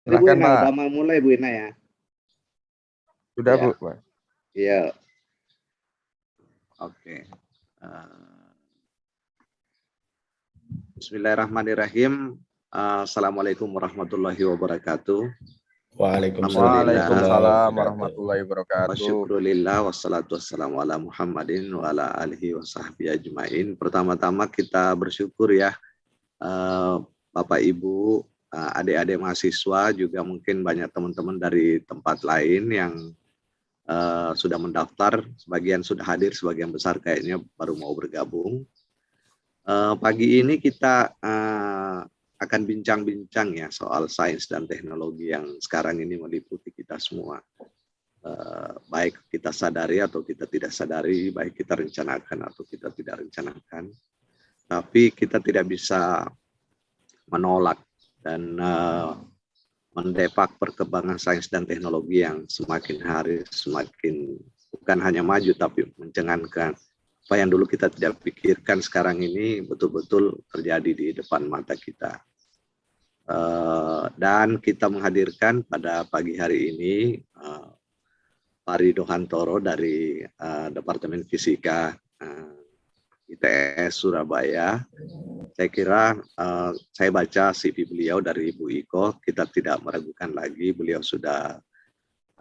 Ini Bu Silahkan, Ina, Pak. udah mau mulai Bu Ina ya? Sudah, Ya. Bu. Pak. Iya. Oke. Bismillahirrahmanirrahim. Assalamualaikum warahmatullahi wabarakatuh. Waalaikumsalam warahmatullahi wabarakatuh. Wasyukurillah wassalatu wassalamu ala Muhammadin wa ala alihi wa sahbihi ajmain. Pertama-tama kita bersyukur ya, Bapak Ibu, adik-adik mahasiswa, juga mungkin banyak teman-teman dari tempat lain yang sudah mendaftar. Sebagian sudah hadir, sebagian besar kayaknya baru mau bergabung. Pagi ini kita akan bincang-bincang ya soal sains dan teknologi yang sekarang ini meliputi kita semua. Baik kita sadari atau kita tidak sadari, baik kita rencanakan atau kita tidak rencanakan. Tapi kita tidak bisa menolak dan mendepak perkembangan sains dan teknologi yang semakin hari semakin bukan hanya maju tapi mencengangkan. Apa yang dulu kita tidak pikirkan sekarang ini betul-betul terjadi di depan mata kita. Dan kita menghadirkan pada pagi hari ini Pak Ridho Hantoro dari Departemen Fisika ITS Surabaya. Saya kira saya baca CV beliau dari Ibu Iko, kita tidak meragukan lagi beliau sudah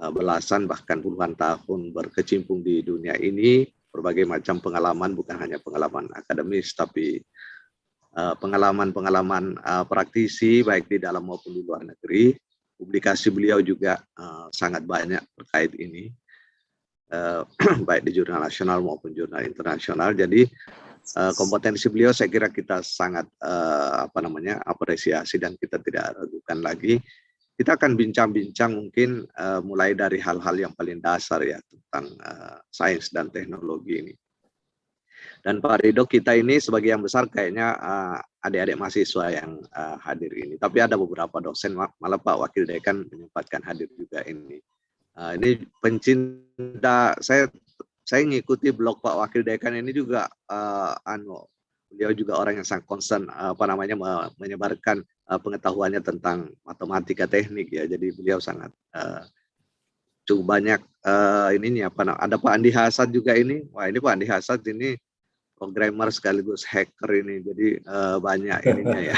belasan bahkan puluhan tahun berkecimpung di dunia ini. Berbagai macam pengalaman, bukan hanya pengalaman akademis, tapi pengalaman-pengalaman praktisi, baik di dalam maupun di luar negeri. Publikasi beliau juga sangat banyak terkait ini, baik di jurnal nasional maupun jurnal internasional. Jadi kompetensi beliau saya kira kita sangat apresiasi dan kita tidak ragukan lagi. Kita akan bincang-bincang mungkin mulai dari hal-hal yang paling dasar ya tentang sains dan teknologi ini. Dan Pak Ridho, kita ini sebagian besar kayaknya adik-adik mahasiswa yang hadir ini. Tapi ada beberapa dosen, malah Pak Wakil Dekan menyempatkan hadir juga ini. Ini pencinta, saya ngikuti blog Pak Wakil Dekan ini juga, beliau juga orang yang sangat concern menyebarkan pengetahuannya tentang matematika teknik ya. Jadi beliau sangat cukup banyak ada Pak Andi Hasad juga ini. Wah, ini Pak Andi Hasad ini programmer sekaligus hacker ini. Jadi banyak ininya ya.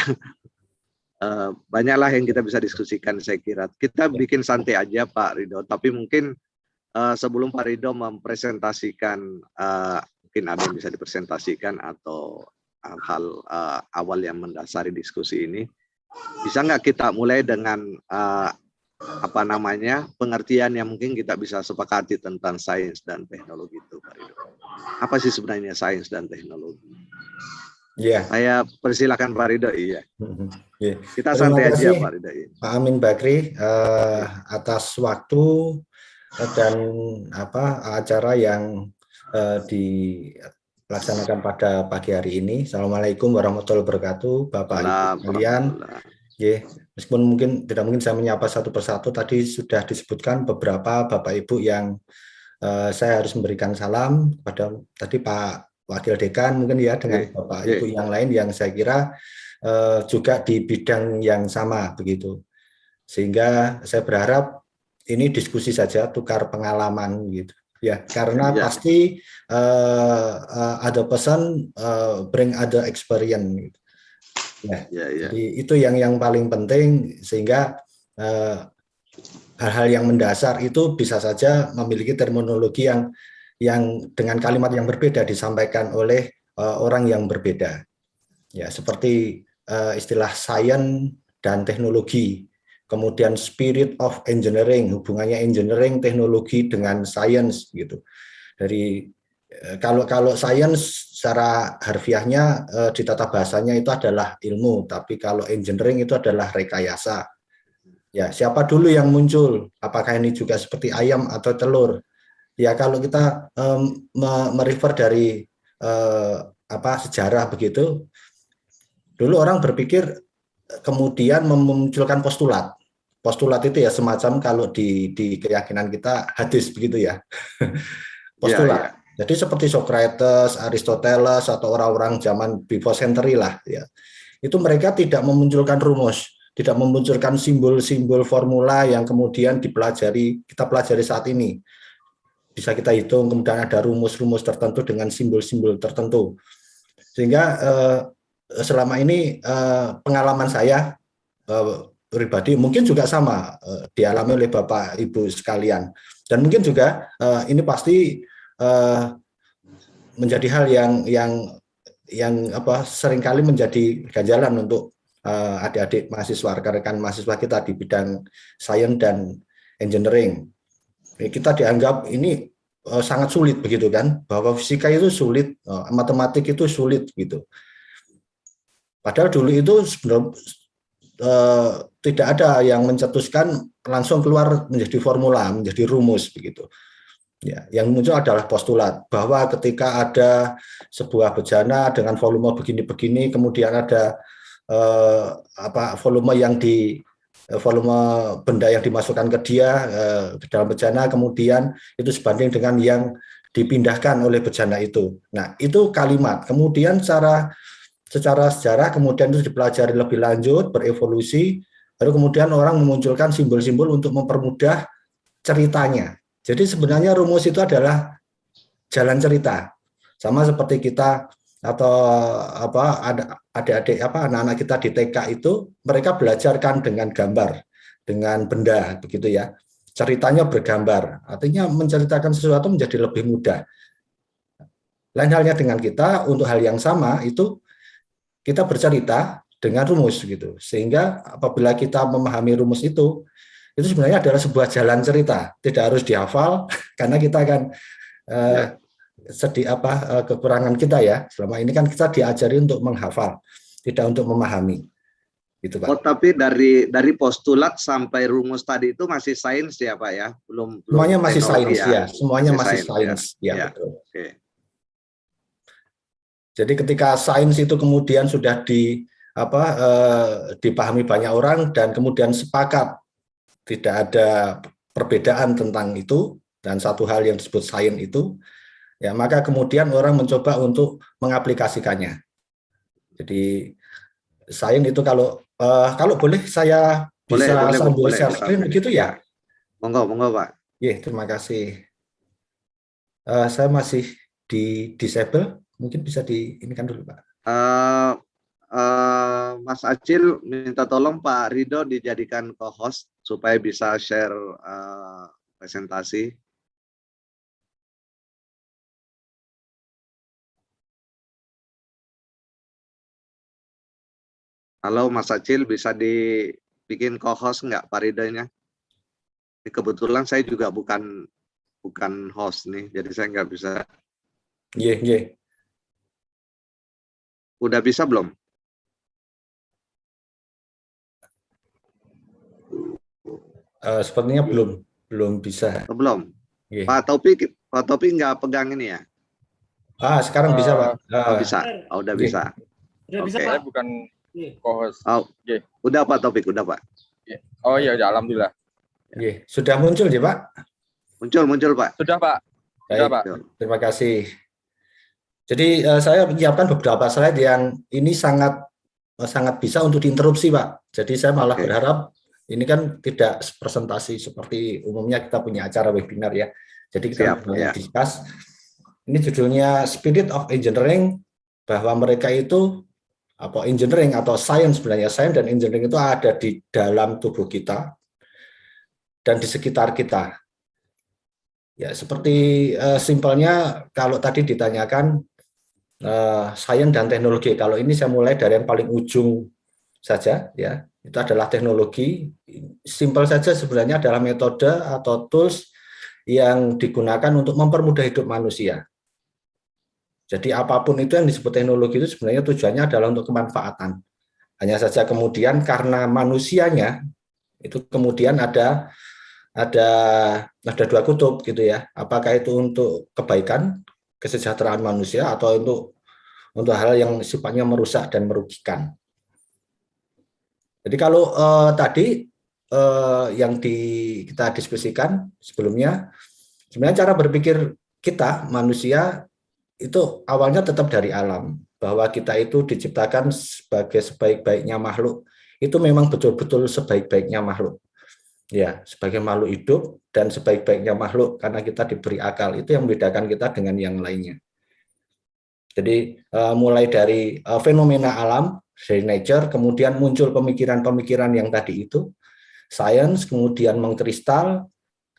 Banyaklah yang kita bisa diskusikan saya kira. Kita bikin santai aja Pak Ridho, tapi mungkin sebelum Pak Ridho mempresentasikan, mungkin ada yang bisa dipresentasikan atau hal-hal awal yang mendasari diskusi ini. Bisa nggak kita mulai dengan pengertian yang mungkin kita bisa sepakati tentang sains dan teknologi itu, Pak Ridho. Apa sih sebenarnya sains dan teknologi? Iya. Saya persilakan Pak Ridho. Iya. Yeah. Kita santai aja Pak Ridho. Pak Amin Bakri atas waktu dan acara yang dilaksanakan pada pagi hari ini. Assalamualaikum warahmatullahi wabarakatuh, Bapak Ibu sekalian. Meskipun tidak mungkin saya menyapa satu persatu, tadi sudah disebutkan beberapa Bapak Ibu yang saya harus memberikan salam kepada tadi Pak Wakil Dekan mungkin ya, dengan Bapak Ibu yang lain yang saya kira juga di bidang yang sama begitu. Sehingga saya berharap ini diskusi saja, tukar pengalaman gitu. Ya, karena pasti ada pesan bring other experience gitu. Jadi itu yang paling penting, sehingga hal-hal yang mendasar itu bisa saja memiliki terminologi yang dengan kalimat yang berbeda disampaikan oleh orang yang berbeda. Ya, seperti istilah sains dan teknologi. Kemudian spirit of engineering, hubungannya engineering, teknologi dengan sains gitu. Dari kalau sains secara harfiahnya di tata bahasanya itu adalah ilmu, tapi kalau engineering itu adalah rekayasa. Ya, siapa dulu yang muncul? Apakah ini juga seperti ayam atau telur? Ya, kalau kita merefer dari sejarah begitu, dulu orang berpikir kemudian memunculkan postulat. Postulat itu ya semacam kalau di keyakinan kita hadis begitu ya. Postulat. Jadi seperti Socrates, Aristoteles atau orang-orang zaman before century lah ya. Itu mereka tidak memunculkan rumus, tidak memunculkan simbol-simbol formula yang kemudian kita pelajari saat ini. Bisa kita hitung, kemudian ada rumus-rumus tertentu dengan simbol-simbol tertentu. Sehingga selama ini pengalaman saya pribadi mungkin juga sama dialami oleh Bapak Ibu sekalian. Dan mungkin juga ini pasti menjadi hal yang seringkali menjadi ganjalan untuk adik-adik mahasiswa, rekan-rekan mahasiswa kita di bidang sains dan engineering. Kita dianggap ini sangat sulit begitu kan, bahwa fisika itu sulit, matematik itu sulit gitu. Padahal dulu itu sebenarnya tidak ada yang mencetuskan langsung keluar menjadi formula, menjadi rumus begitu. Ya, yang muncul adalah postulat bahwa ketika ada sebuah bejana dengan volume begini-begini, kemudian ada volume benda yang dimasukkan ke dia ke dalam bejana, kemudian itu sebanding dengan yang dipindahkan oleh bejana itu. Nah, itu kalimat. Kemudian secara sejarah kemudian itu dipelajari lebih lanjut, berevolusi, lalu kemudian orang memunculkan simbol-simbol untuk mempermudah ceritanya. Jadi sebenarnya rumus itu adalah jalan cerita. Sama seperti kita atau adik-adik anak-anak kita di TK itu, mereka belajarkan dengan gambar, dengan benda begitu ya. Ceritanya bergambar. Artinya menceritakan sesuatu menjadi lebih mudah. Lain halnya dengan kita, untuk hal yang sama itu kita bercerita dengan rumus gitu. Sehingga apabila kita memahami rumus itu sebenarnya adalah sebuah jalan cerita, tidak harus dihafal karena kita akan kekurangan kita ya. Selama ini kan kita diajari untuk menghafal, tidak untuk memahami. Gitu, Pak. Oh, tapi dari postulat sampai rumus tadi itu masih sains ya, Pak ya? Belum semuanya masih sains ya. Semuanya masih sains ya. Betul. Oke. Jadi ketika sains itu kemudian sudah dipahami banyak orang dan kemudian sepakat tidak ada perbedaan tentang itu dan satu hal yang disebut sains itu, ya maka kemudian orang mencoba untuk mengaplikasikannya. Jadi sains itu kalau boleh saya bisa sambil share screen begitu ya? Monggo Pak. Iya, terima kasih. Saya masih di disable, mungkin bisa diinikan dulu Pak. Mas Acil minta tolong Pak Ridho dijadikan co-host supaya bisa share presentasi. Halo Mas Acil, bisa dibikin co-host nggak Pak Ridhonya? Kebetulan saya juga bukan host nih, jadi saya nggak bisa. Iya. Udah bisa belum? Sepertinya belum bisa. Belum. Yeah. Pak Taufik nggak pegang ini ya? Sekarang bisa Pak. Bisa. Udah bisa. Udah bisa Pak. Bukan co-host. Udah Pak Taufik, udah Pak. Oh iya, alhamdulillah. Yeah. Sudah muncul ya Pak? Muncul Pak. Sudah Pak. Sudah Pak. Terima kasih. Jadi saya menyiapkan beberapa slide yang ini sangat bisa untuk diinterupsi Pak. Jadi saya malah berharap ini kan tidak presentasi seperti umumnya kita punya acara webinar ya. Jadi kita discuss. Ini judulnya Spirit of Engineering, bahwa mereka itu engineering atau science sebenarnya. Science dan engineering itu ada di dalam tubuh kita dan di sekitar kita. Ya, seperti simpelnya kalau tadi ditanyakan sains dan teknologi. Kalau ini saya mulai dari yang paling ujung saja ya. Itu adalah teknologi. Simpel saja sebenarnya adalah metode atau tools yang digunakan untuk mempermudah hidup manusia. Jadi apapun itu yang disebut teknologi itu sebenarnya tujuannya adalah untuk kemanfaatan. Hanya saja kemudian karena manusianya itu kemudian ada dua kutub gitu ya. Apakah itu untuk kebaikan, kesejahteraan manusia atau untuk hal yang sifatnya merusak dan merugikan. Jadi kalau tadi yang kita diskusikan sebelumnya, sebenarnya cara berpikir kita manusia itu awalnya tetap dari alam, bahwa kita itu diciptakan sebagai sebaik-baiknya makhluk itu memang betul-betul sebaik-baiknya makhluk. Ya, sebagai makhluk hidup dan sebaik-baiknya makhluk karena kita diberi akal, itu yang membedakan kita dengan yang lainnya. Jadi mulai dari fenomena alam, dari nature, kemudian muncul pemikiran-pemikiran yang tadi itu, science, kemudian mengkristal,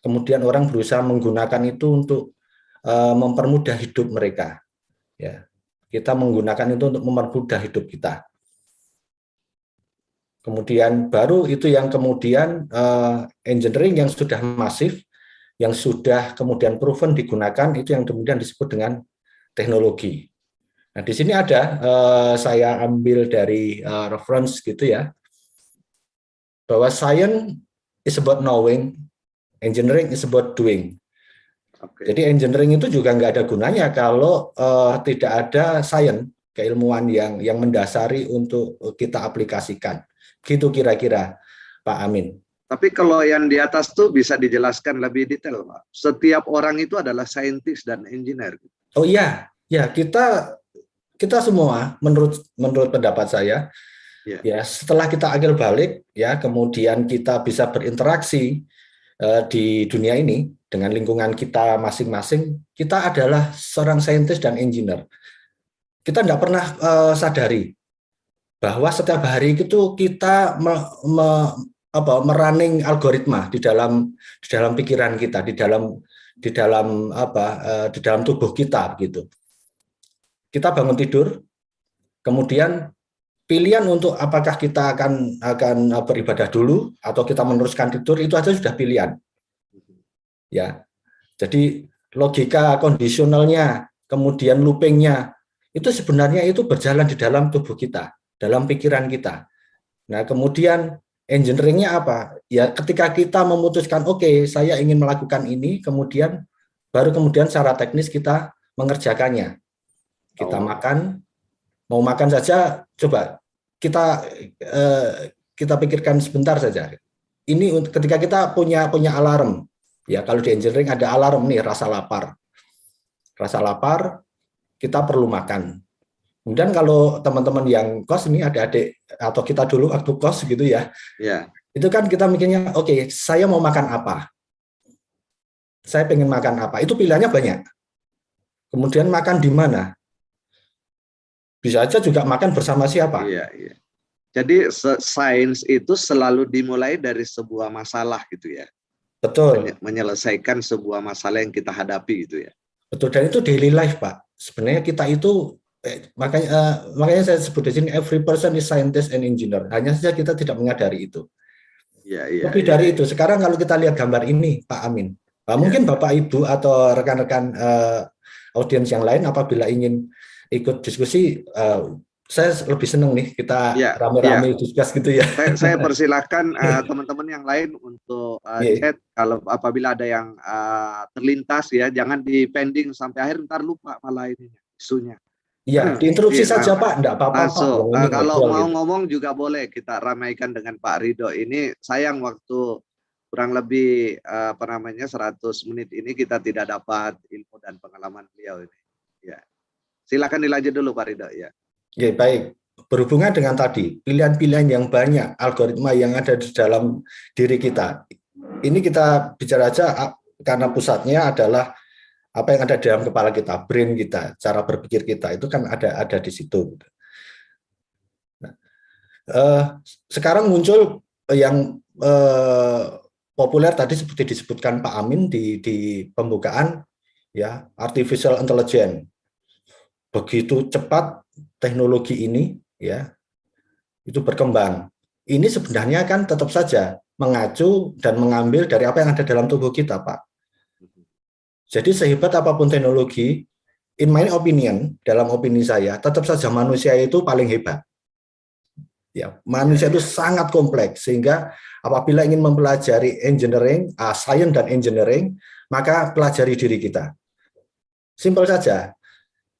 kemudian orang berusaha menggunakan itu untuk mempermudah hidup mereka. Ya, kita menggunakan itu untuk mempermudah hidup kita. Kemudian baru itu yang kemudian engineering yang sudah masif, yang sudah kemudian proven digunakan, itu yang kemudian disebut dengan teknologi. Nah, di sini ada saya ambil dari reference gitu ya, bahwa science is about knowing, engineering is about doing. Jadi engineering itu juga nggak ada gunanya kalau tidak ada science, keilmuan yang mendasari untuk kita aplikasikan. Gitu kira-kira, Pak Amin. Tapi kalau yang di atas tuh bisa dijelaskan lebih detail, Pak. Setiap orang itu adalah saintis dan engineer. Oh iya, ya kita semua menurut pendapat saya, ya setelah kita akil balik, ya kemudian kita bisa berinteraksi di dunia ini dengan lingkungan kita masing-masing, kita adalah seorang saintis dan engineer. Kita nggak pernah sadari bahwa setiap hari itu kita merunning algoritma di dalam pikiran kita, di dalam tubuh kita gitu. Kita bangun tidur, kemudian pilihan untuk apakah kita akan beribadah dulu atau kita meneruskan tidur, itu aja sudah pilihan. Ya. Jadi logika kondisionalnya, kemudian loopingnya, itu sebenarnya itu berjalan di dalam tubuh kita, dalam pikiran kita. Nah, kemudian engineering-nya apa? Ya, ketika kita memutuskan, oke, saya ingin melakukan ini, baru kemudian secara teknis kita mengerjakannya. Kita makan, mau makan saja, coba kita pikirkan sebentar saja. Ini ketika kita punya alarm, ya kalau di engineering ada alarm nih, rasa lapar, kita perlu makan. Kemudian kalau teman-teman yang kos ini ada adik atau kita dulu waktu kos gitu ya, itu kan kita mikirnya, oke, saya mau makan apa? Saya pengen makan apa? Itu pilihannya banyak. Kemudian makan di mana? Bisa aja juga makan bersama siapa? Iya. Jadi sains itu selalu dimulai dari sebuah masalah gitu ya. Betul. Menyelesaikan sebuah masalah yang kita hadapi gitu ya. Betul, dan itu daily life, Pak. Sebenarnya kita itu makanya saya sebut di sini every person is scientist and engineer. Hanya saja kita tidak menyadari itu. Lebih dari itu, sekarang kalau kita lihat gambar ini, Pak Amin, mungkin Bapak Ibu atau rekan-rekan audiens yang lain apabila ingin ikut diskusi, saya lebih senang nih kita rame-rame diskusi gitu ya. Saya persilahkan teman-teman yang lain untuk chat kalau apabila ada yang terlintas ya, jangan dipending sampai akhir, ntar lupa malah ini isunya. Iya, diinterupsi saja Pak, enggak apa-apa. Kalau mau ngomong juga boleh, kita ramaikan dengan Pak Ridho. Ini sayang waktu kurang lebih 100 menit ini kita tidak dapat info dan pengalaman beliau ini. Ya. Silakan dilanjut dulu Pak Ridho ya. Ya, baik. Berhubungan dengan tadi, pilihan-pilihan yang banyak, algoritma yang ada di dalam diri kita. Ini kita bicara aja karena pusatnya adalah apa yang ada di dalam kepala kita, brain kita, cara berpikir kita, itu kan ada di situ. Nah, sekarang muncul yang populer tadi seperti disebutkan Pak Amin di pembukaan, ya, artificial intelligence. Begitu cepat teknologi ini, ya, itu berkembang. Ini sebenarnya kan tetap saja mengacu dan mengambil dari apa yang ada dalam tubuh kita, Pak. Jadi sehebat apapun teknologi, in my opinion, dalam opini saya, tetap saja manusia itu paling hebat. Ya, manusia itu sangat kompleks, sehingga apabila ingin mempelajari engineering, science dan engineering, maka pelajari diri kita. Simpel saja.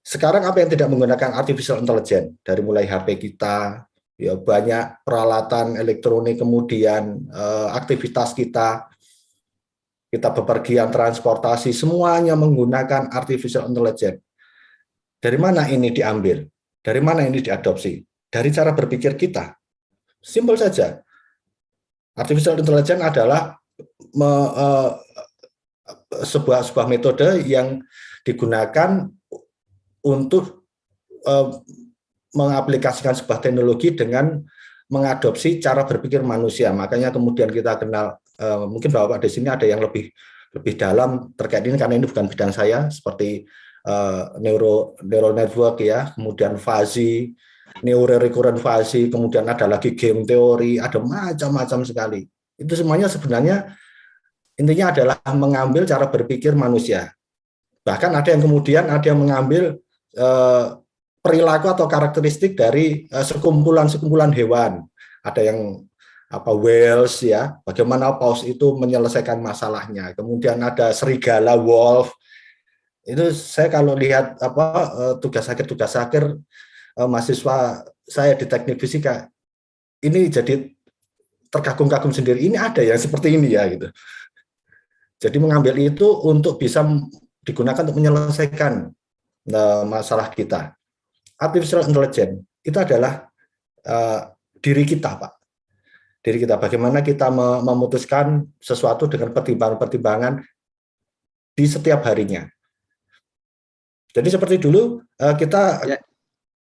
Sekarang apa yang tidak menggunakan artificial intelligence, dari mulai HP kita, ya banyak peralatan elektronik, kemudian aktivitas kita bepergian, transportasi, semuanya menggunakan artificial intelligence. Dari mana ini diambil? Dari mana ini diadopsi? Dari cara berpikir kita. Simpel saja. Artificial intelligence adalah sebuah metode yang digunakan untuk mengaplikasikan sebuah teknologi dengan mengadopsi cara berpikir manusia. Makanya kemudian kita kenal, mungkin Bapak di sini ada yang lebih dalam terkait ini karena ini bukan bidang saya, seperti neural network ya, kemudian fuzzy, recurrent fuzzy, kemudian ada lagi game teori, ada macam-macam sekali. Itu semuanya sebenarnya intinya adalah mengambil cara berpikir manusia. Bahkan ada yang kemudian ada yang mengambil perilaku atau karakteristik dari sekumpulan hewan. Ada yang whales ya, bagaimana paus itu menyelesaikan masalahnya. Kemudian ada serigala, wolf. Itu saya kalau lihat tugas akhir mahasiswa saya di teknik fisika ini jadi terkagum-kagum sendiri. Ini ada yang seperti ini ya gitu. Jadi mengambil itu untuk bisa digunakan untuk menyelesaikan masalah kita. Artificial intelligence itu adalah diri kita, Pak. Diri kita. Bagaimana kita memutuskan sesuatu dengan pertimbangan-pertimbangan di setiap harinya. Jadi seperti dulu kita ya,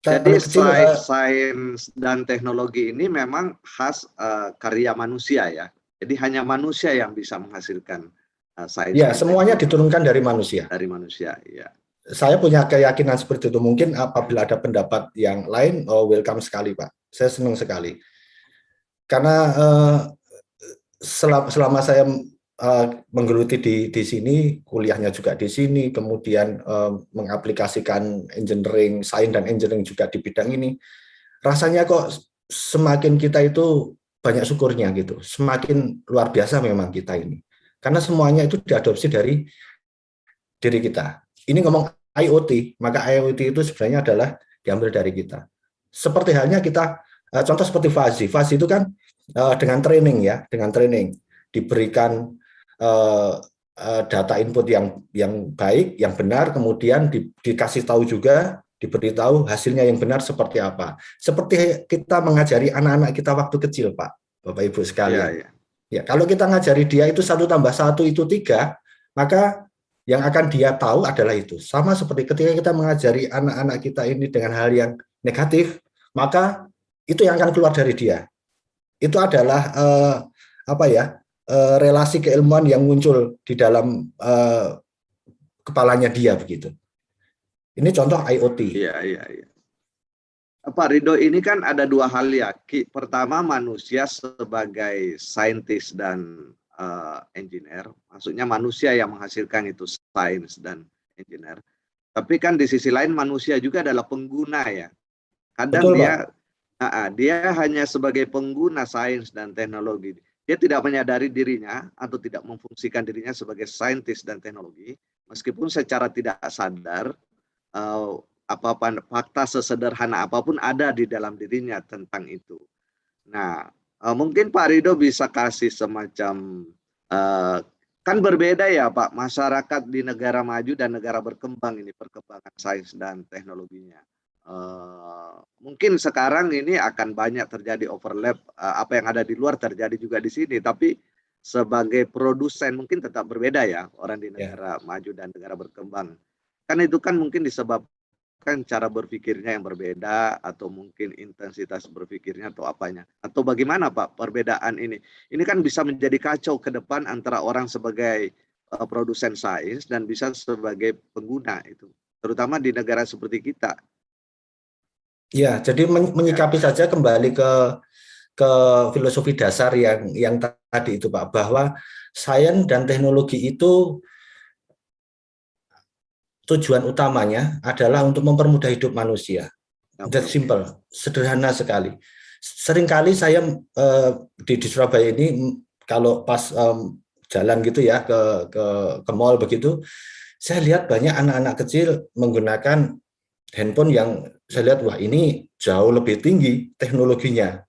jadi sains dan teknologi ini memang khas karya manusia ya. Jadi hanya manusia yang bisa menghasilkan sains. Ya, semuanya diturunkan dari manusia. Dari manusia, ya. Saya punya keyakinan seperti itu. Mungkin apabila ada pendapat yang lain, welcome sekali, Pak. Saya senang sekali. Karena selama saya menggeluti di sini, kuliahnya juga di sini, kemudian mengaplikasikan engineering, sains dan engineering juga di bidang ini, rasanya kok semakin kita itu banyak syukurnya gitu, semakin luar biasa memang kita ini, karena semuanya itu diadopsi dari diri kita. Ini ngomong IoT, maka IoT itu sebenarnya adalah diambil dari kita. Seperti halnya kita, contoh seperti fuzzy itu kan dengan training ya, diberikan data input yang baik, yang benar, kemudian dikasih tahu juga, diberitahu hasilnya yang benar seperti apa. Seperti kita mengajari anak-anak kita waktu kecil, Pak, Bapak Ibu sekalian. Ya, kalau kita ngajari dia itu 1 tambah 1 itu 3, maka yang akan dia tahu adalah itu. Sama seperti ketika kita mengajari anak-anak kita ini dengan hal yang negatif, maka itu yang akan keluar dari dia. Itu adalah relasi keilmuan yang muncul di dalam kepalanya dia begitu. Ini contoh IoT. Iya. Pak Ridho, ini kan ada 2 hal ya. Pertama, manusia sebagai saintis dan engineer, maksudnya manusia yang menghasilkan itu sains dan engineer. Tapi kan di sisi lain manusia juga adalah pengguna ya. Kadang betul, dia hanya sebagai pengguna sains dan teknologi. Dia tidak menyadari dirinya atau tidak memfungsikan dirinya sebagai saintis dan teknologi, meskipun secara tidak sadar fakta sesederhana apapun ada di dalam dirinya tentang itu. Nah, mungkin Pak Ridho bisa kasih semacam, kan berbeda ya Pak, masyarakat di negara maju dan negara berkembang ini, perkembangan sains dan teknologinya. Mungkin sekarang ini akan banyak terjadi overlap, apa yang ada di luar terjadi juga di sini, tapi sebagai produsen mungkin tetap berbeda ya, orang di negara maju dan negara berkembang. Kan itu kan mungkin disebabkan cara berpikirnya yang berbeda, atau mungkin intensitas berpikirnya atau apanya. Atau bagaimana Pak perbedaan ini? Ini kan bisa menjadi kacau ke depan antara orang sebagai produsen sains dan bisa sebagai pengguna itu. Terutama di negara seperti kita. Ya, jadi menyikapi saja kembali ke filosofi dasar yang tadi itu Pak, bahwa sains dan teknologi itu tujuan utamanya adalah untuk mempermudah hidup manusia. That's simple, sederhana sekali. Seringkali saya di Surabaya ini kalau pas jalan gitu ya ke mall begitu, saya lihat banyak anak-anak kecil menggunakan handphone yang saya lihat, wah ini jauh lebih tinggi teknologinya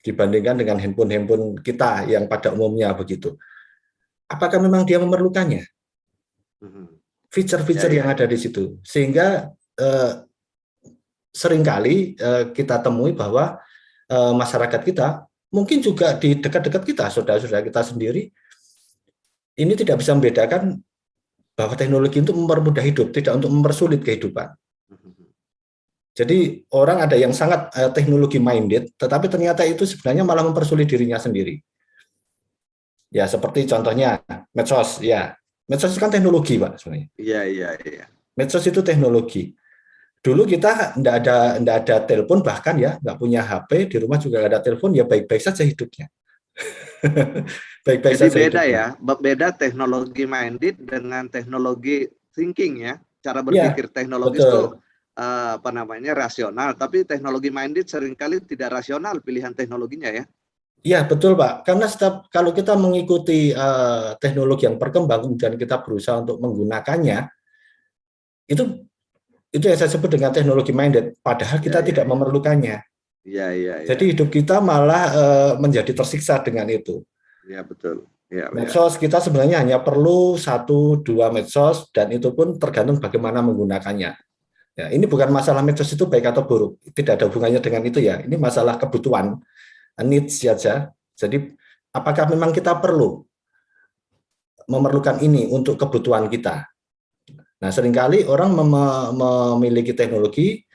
dibandingkan dengan handphone kita yang pada umumnya begitu. Apakah memang dia memerlukannya? Fitur-fitur yang ada di situ. Sehingga seringkali kita temui bahwa masyarakat kita, mungkin juga di dekat-dekat kita, saudara-saudara kita sendiri, ini tidak bisa membedakan bahwa teknologi itu mempermudah hidup, tidak untuk mempersulit kehidupan. Jadi orang ada yang sangat teknologi minded, tetapi ternyata itu sebenarnya malah mempersulit dirinya sendiri. Ya seperti contohnya medsos, ya medsos kan teknologi Pak sebenarnya. Iya. Medsos itu teknologi. Dulu kita enggak ada telepon, bahkan ya nggak punya HP, di rumah juga nggak ada telepon, ya baik-baik saja hidupnya. Baik-baik Jadi saja beda hidupnya. ya, beda teknologi minded dengan teknologi thinking ya. Cara berpikir teknologis itu rasional, tapi teknologi minded seringkali tidak rasional pilihan teknologinya ya. Iya betul Pak, karena kalau kita mengikuti teknologi yang berkembang dan kita berusaha untuk menggunakannya, itu yang saya sebut dengan teknologi minded, padahal kita tidak memerlukannya. Jadi hidup kita malah menjadi tersiksa dengan itu. Iya betul. Medsos kita sebenarnya hanya perlu 1-2 medsos, dan itu pun tergantung bagaimana menggunakannya. Ya, ini bukan masalah medsos itu baik atau buruk, tidak ada hubungannya dengan itu ya. Ini masalah kebutuhan, needs saja. Jadi apakah memang kita memerlukan ini untuk kebutuhan kita? Nah, seringkali orang memiliki teknologi,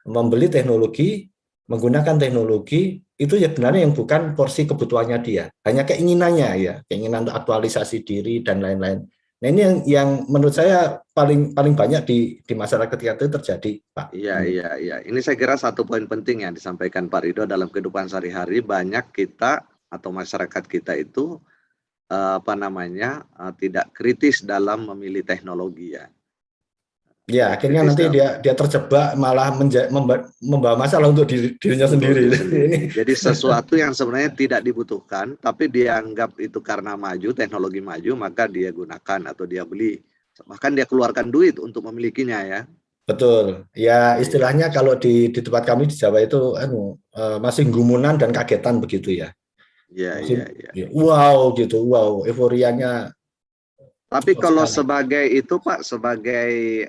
membeli teknologi, menggunakan teknologi, itu ya sebenarnya yang bukan porsi kebutuhannya dia. Hanya keinginannya ya, keinginan untuk aktualisasi diri dan lain-lain. Nah, ini yang menurut saya paling banyak di masyarakat kita itu terjadi, Pak. Iya. Ini saya kira satu poin penting yang disampaikan Pak Ridho dalam kehidupan sehari-hari. Banyak kita atau masyarakat kita itu tidak kritis dalam memilih teknologi ya. Ya, akhirnya nanti dia terjebak malah membawa masalah untuk dirinya sendiri. Jadi sesuatu yang sebenarnya tidak dibutuhkan, tapi dianggap itu karena maju, teknologi maju, maka dia gunakan atau dia beli. Bahkan dia keluarkan duit untuk memilikinya ya. Betul. Ya istilahnya kalau di tempat kami di Jawa itu masih gumunan dan kagetan begitu ya. Iya. Wow gitu, wow, euforianya. Tapi kalau sebagai itu Pak, sebagai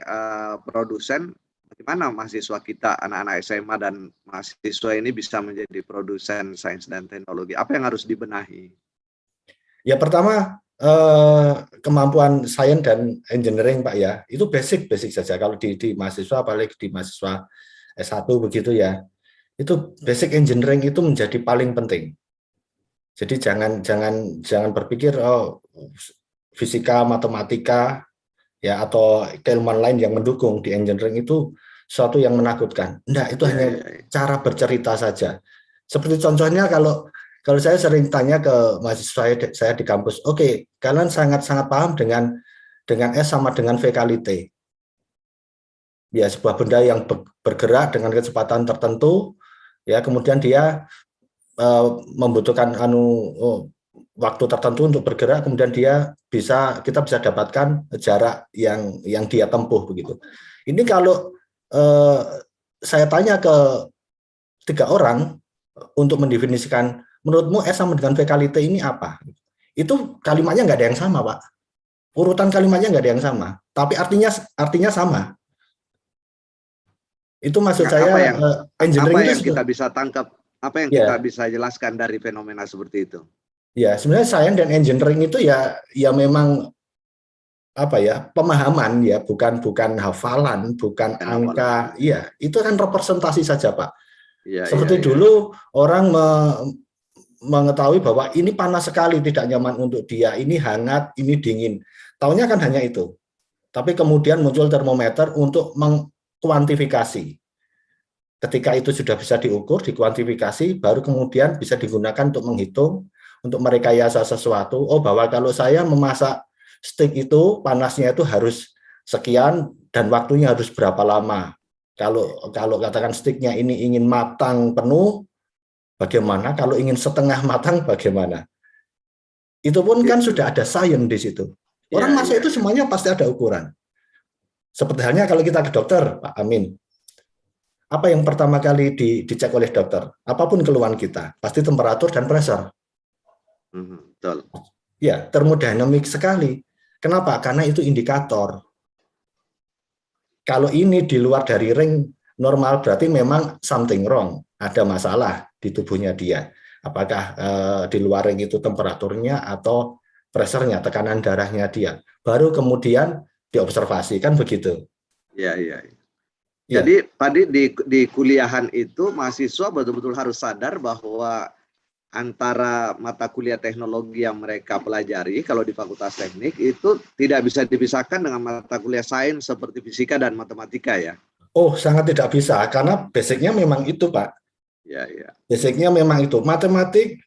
produsen, bagaimana mahasiswa kita, anak-anak SMA dan mahasiswa ini bisa menjadi produsen sains dan teknologi? Apa yang harus dibenahi? Ya pertama, kemampuan sains dan engineering Pak ya, itu basic saja. Kalau di mahasiswa, apalagi di mahasiswa S1 begitu ya, itu basic engineering itu menjadi paling penting. Jadi jangan berpikir fisika, matematika, ya atau keilmuan lain yang mendukung di engineering itu suatu yang menakutkan. Enggak, itu hanya cara bercerita saja. Seperti contohnya kalau saya sering tanya ke mahasiswa saya di kampus, oke, kalian sangat paham dengan S sama dengan V kali T. Ya, sebuah benda yang bergerak dengan kecepatan tertentu, ya kemudian dia membutuhkan waktu tertentu untuk bergerak, kemudian kita bisa dapatkan jarak yang dia tempuh begitu. Ini kalau saya tanya ke 3 orang untuk mendefinisikan menurutmu S sama dengan V kali T ini apa? Itu kalimatnya nggak ada yang sama, Pak. Urutan kalimatnya nggak ada yang sama, tapi artinya sama. Itu maksud saya engineering apa yang kita bisa tangkap, apa yang kita bisa jelaskan dari fenomena seperti itu? Ya, sebenarnya sains dan engineering itu ya memang pemahaman ya, bukan hafalan, bukan angka. Iya, itu kan representasi saja, Pak. Seperti dulu orang mengetahui bahwa ini panas sekali, tidak nyaman untuk dia, ini hangat, ini dingin. Taunya kan hanya itu. Tapi kemudian muncul termometer untuk mengkuantifikasi. Ketika itu sudah bisa diukur, dikuantifikasi, baru kemudian bisa digunakan untuk menghitung, untuk merekayasa sesuatu. Oh, bahwa kalau saya memasak steak itu panasnya itu harus sekian dan waktunya harus berapa lama. Kalau katakan steaknya ini ingin matang penuh, bagaimana? Kalau ingin setengah matang, bagaimana? Itu pun kan sudah ada sains di situ. Orang masak itu semuanya pasti ada ukuran. Seperti halnya kalau kita ke dokter, Pak Amin. Apa yang pertama kali dicek oleh dokter? Apapun keluhan kita, pasti temperatur dan pressure. Betul. Ya, termodinamik sekali. Kenapa? Karena itu indikator. Kalau ini di luar dari ring normal, berarti memang something wrong. ada masalah di tubuhnya dia. Apakah di luar ring itu temperaturnya atau pressure-nya, tekanan darahnya dia. Baru kemudian diobservasi, kan begitu. Iya, iya. Ya. Jadi tadi di kuliahan itu mahasiswa betul-betul harus sadar bahwa antara mata kuliah teknologi yang mereka pelajari kalau di Fakultas Teknik itu tidak bisa dipisahkan dengan mata kuliah sains seperti fisika dan matematika ya. Oh, sangat tidak bisa karena basicnya memang itu, Pak. Ya, ya. Basicnya memang itu. Matematik,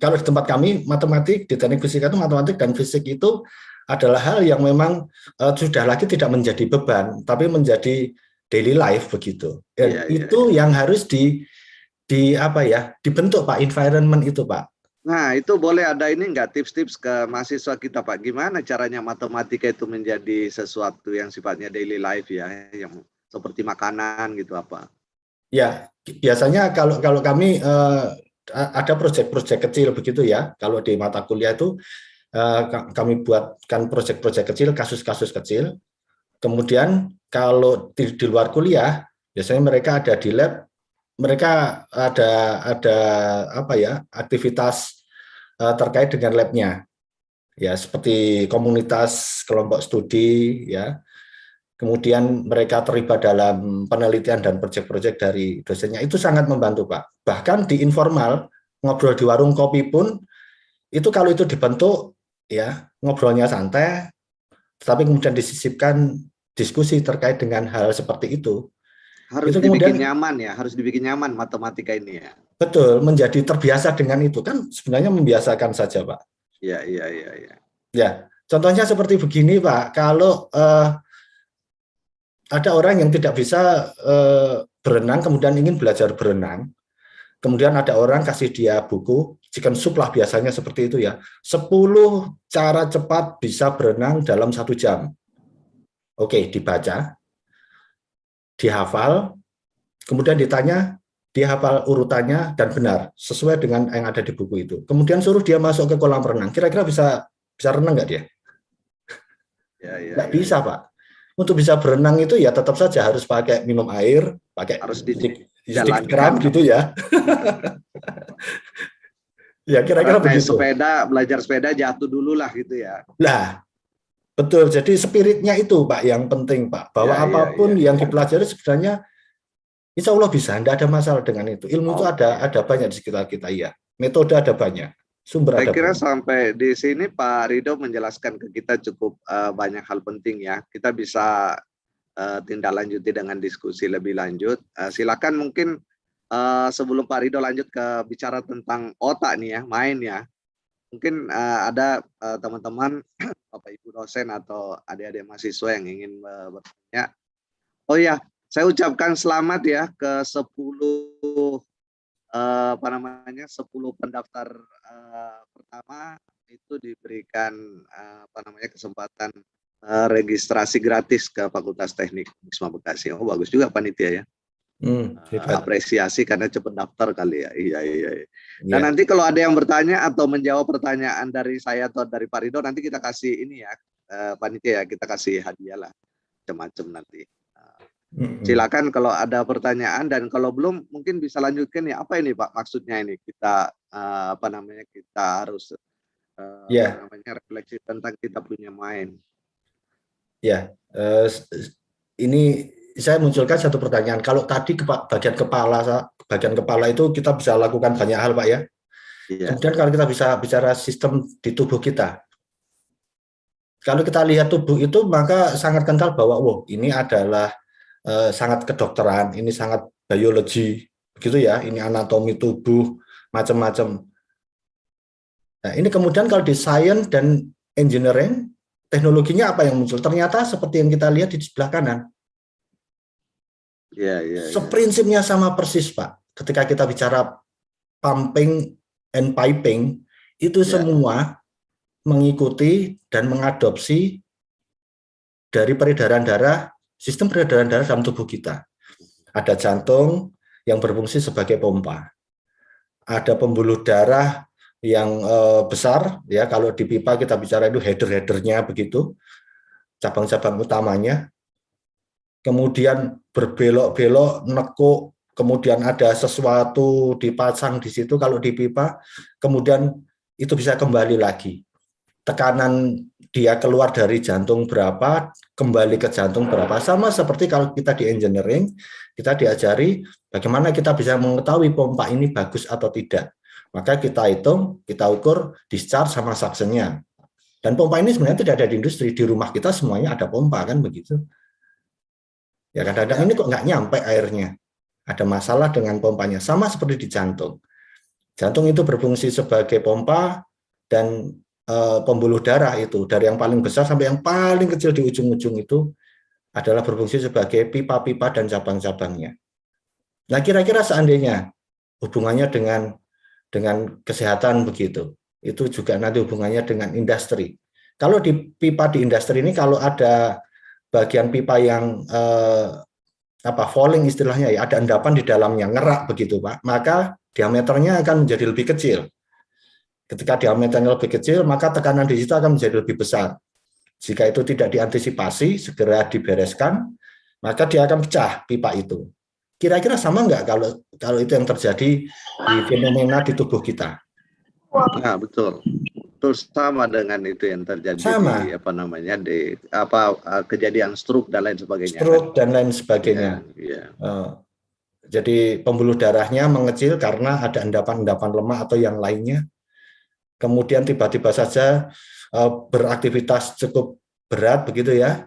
kalau di tempat kami matematik di teknik fisika itu matematik dan fisik itu adalah hal yang memang sudah lagi tidak menjadi beban, tapi menjadi daily life begitu. Dan itu yang harus dibentuk Pak, environment itu Pak. Nah itu boleh ada ini nggak tips-tips ke mahasiswa kita Pak, gimana caranya matematika itu menjadi sesuatu yang sifatnya daily life ya, yang seperti makanan gitu apa? Ya biasanya kalau kami ada proyek-proyek kecil begitu ya, kalau di mata kuliah itu kami buatkan proyek-proyek kecil, kasus-kasus kecil. Kemudian kalau di luar kuliah biasanya mereka ada di lab, mereka ada aktivitas terkait dengan labnya ya, seperti komunitas kelompok studi ya, kemudian mereka terlibat dalam penelitian dan proyek-proyek dari dosennya, itu sangat membantu Pak. Bahkan di informal ngobrol di warung kopi pun itu kalau itu dibentuk ya, ngobrolnya santai tetapi kemudian disisipkan diskusi terkait dengan hal seperti itu. Harus itu dibikin nyaman ya, harus dibikin nyaman matematika ini ya. Betul, menjadi terbiasa dengan itu kan sebenarnya membiasakan saja Pak. Iya. Ya, contohnya seperti begini Pak, kalau ada orang yang tidak bisa berenang kemudian ingin belajar berenang, kemudian ada orang kasih dia buku, chicken soup lah biasanya seperti itu ya, 10 cara cepat bisa berenang dalam 1 jam. Oke, dibaca, dihafal, kemudian ditanya, dia hafal urutannya dan benar sesuai dengan yang ada di buku itu. Kemudian suruh dia masuk ke kolam renang. Kira-kira bisa renang nggak dia? Nggak bisa Pak. Untuk bisa berenang itu ya tetap saja harus pakai minum air, pakai harus sedikit kram gitu ya. Ya kira-kira begitu. Belajar sepeda jatuh dulu lah gitu ya. Lah, betul. Jadi spiritnya itu Pak yang penting Pak. Bahwa apapun yang dipelajari sebenarnya insya Allah bisa, tidak ada masalah dengan itu. Ilmu itu ada banyak di sekitar kita, ya. Metode ada banyak, sumber ada banyak. Saya kira sampai di sini Pak Ridho menjelaskan ke kita cukup banyak hal penting ya. Kita bisa tindak lanjuti dengan diskusi lebih lanjut. Silakan mungkin sebelum Pak Ridho lanjut ke bicara tentang otak nih ya, main ya. Mungkin ada teman-teman, Bapak Ibu dosen atau adik-adik mahasiswa yang ingin bertanya. Oh ya, saya ucapkan selamat ya ke 10 pendaftar pertama itu diberikan kesempatan registrasi gratis ke Fakultas Teknik Unisma Bekasi. Oh bagus juga panitia ya. Apresiasi karena cepat daftar kali ya. Iya. Nah nanti kalau ada yang bertanya atau menjawab pertanyaan dari saya atau dari Pak Ridho, nanti kita kasih ini ya, panitia ya, kita kasih hadiah lah macam-macam nanti. Silakan kalau ada pertanyaan, dan kalau belum mungkin bisa lanjutkan ya, apa ini Pak maksudnya ini kita kita harus refleksi tentang kita punya mind. Ya, ini saya munculkan satu pertanyaan. Kalau tadi bagian kepala itu kita bisa lakukan banyak hal Pak ya. Kemudian kalau kita bisa bicara sistem di tubuh kita, kalau kita lihat tubuh itu maka sangat kental bahwa ini adalah sangat kedokteran, ini sangat biologi, begitu ya, ini anatomi tubuh, macam-macam. Nah, ini kemudian kalau di science dan engineering, teknologinya apa yang muncul? Ternyata seperti yang kita lihat di sebelah kanan. Seprinsipnya sama persis, Pak. Ketika kita bicara pumping and piping, itu semua mengikuti dan mengadopsi dari peredaran darah, sistem peredaran darah dalam tubuh kita. Ada jantung yang berfungsi sebagai pompa. Ada pembuluh darah yang besar, ya kalau di pipa kita bicara itu header-headernya begitu, cabang-cabang utamanya. Kemudian berbelok-belok, nekuk kemudian ada sesuatu dipasang di situ, kalau di pipa, kemudian itu bisa kembali lagi. Tekanan dia keluar dari jantung berapa, kembali ke jantung berapa. Sama seperti kalau kita di engineering, kita diajari bagaimana kita bisa mengetahui pompa ini bagus atau tidak. Maka kita hitung, kita ukur discharge sama suction-nya. Dan pompa ini sebenarnya tidak ada di industri, di rumah kita semuanya ada pompa, kan begitu. Ya kadang-kadang ini kok nggak nyampe airnya. Ada masalah dengan pompanya, sama seperti di jantung. Jantung itu berfungsi sebagai pompa dan pembuluh darah itu, dari yang paling besar sampai yang paling kecil di ujung-ujung itu adalah berfungsi sebagai pipa-pipa dan cabang-cabangnya. Nah kira-kira seandainya hubungannya dengan kesehatan begitu, itu juga nanti hubungannya dengan industri. Kalau di pipa di industri ini, kalau ada bagian pipa yang falling istilahnya ya, ada endapan di dalamnya, ngerak begitu Pak, maka diameternya akan menjadi lebih kecil. Ketika diameternya lebih kecil, maka tekanan di situ akan menjadi lebih besar. Jika itu tidak diantisipasi, segera dibereskan, maka dia akan pecah pipa itu. Kira-kira sama nggak kalau itu yang terjadi di fenomena di tubuh kita? Nah, betul. Betul, sama dengan itu yang terjadi sama. di kejadian stroke dan lain sebagainya. Stroke dan lain sebagainya. Yeah. Jadi pembuluh darahnya mengecil karena ada endapan-endapan lemak atau yang lainnya. Kemudian tiba-tiba saja beraktivitas cukup berat begitu ya.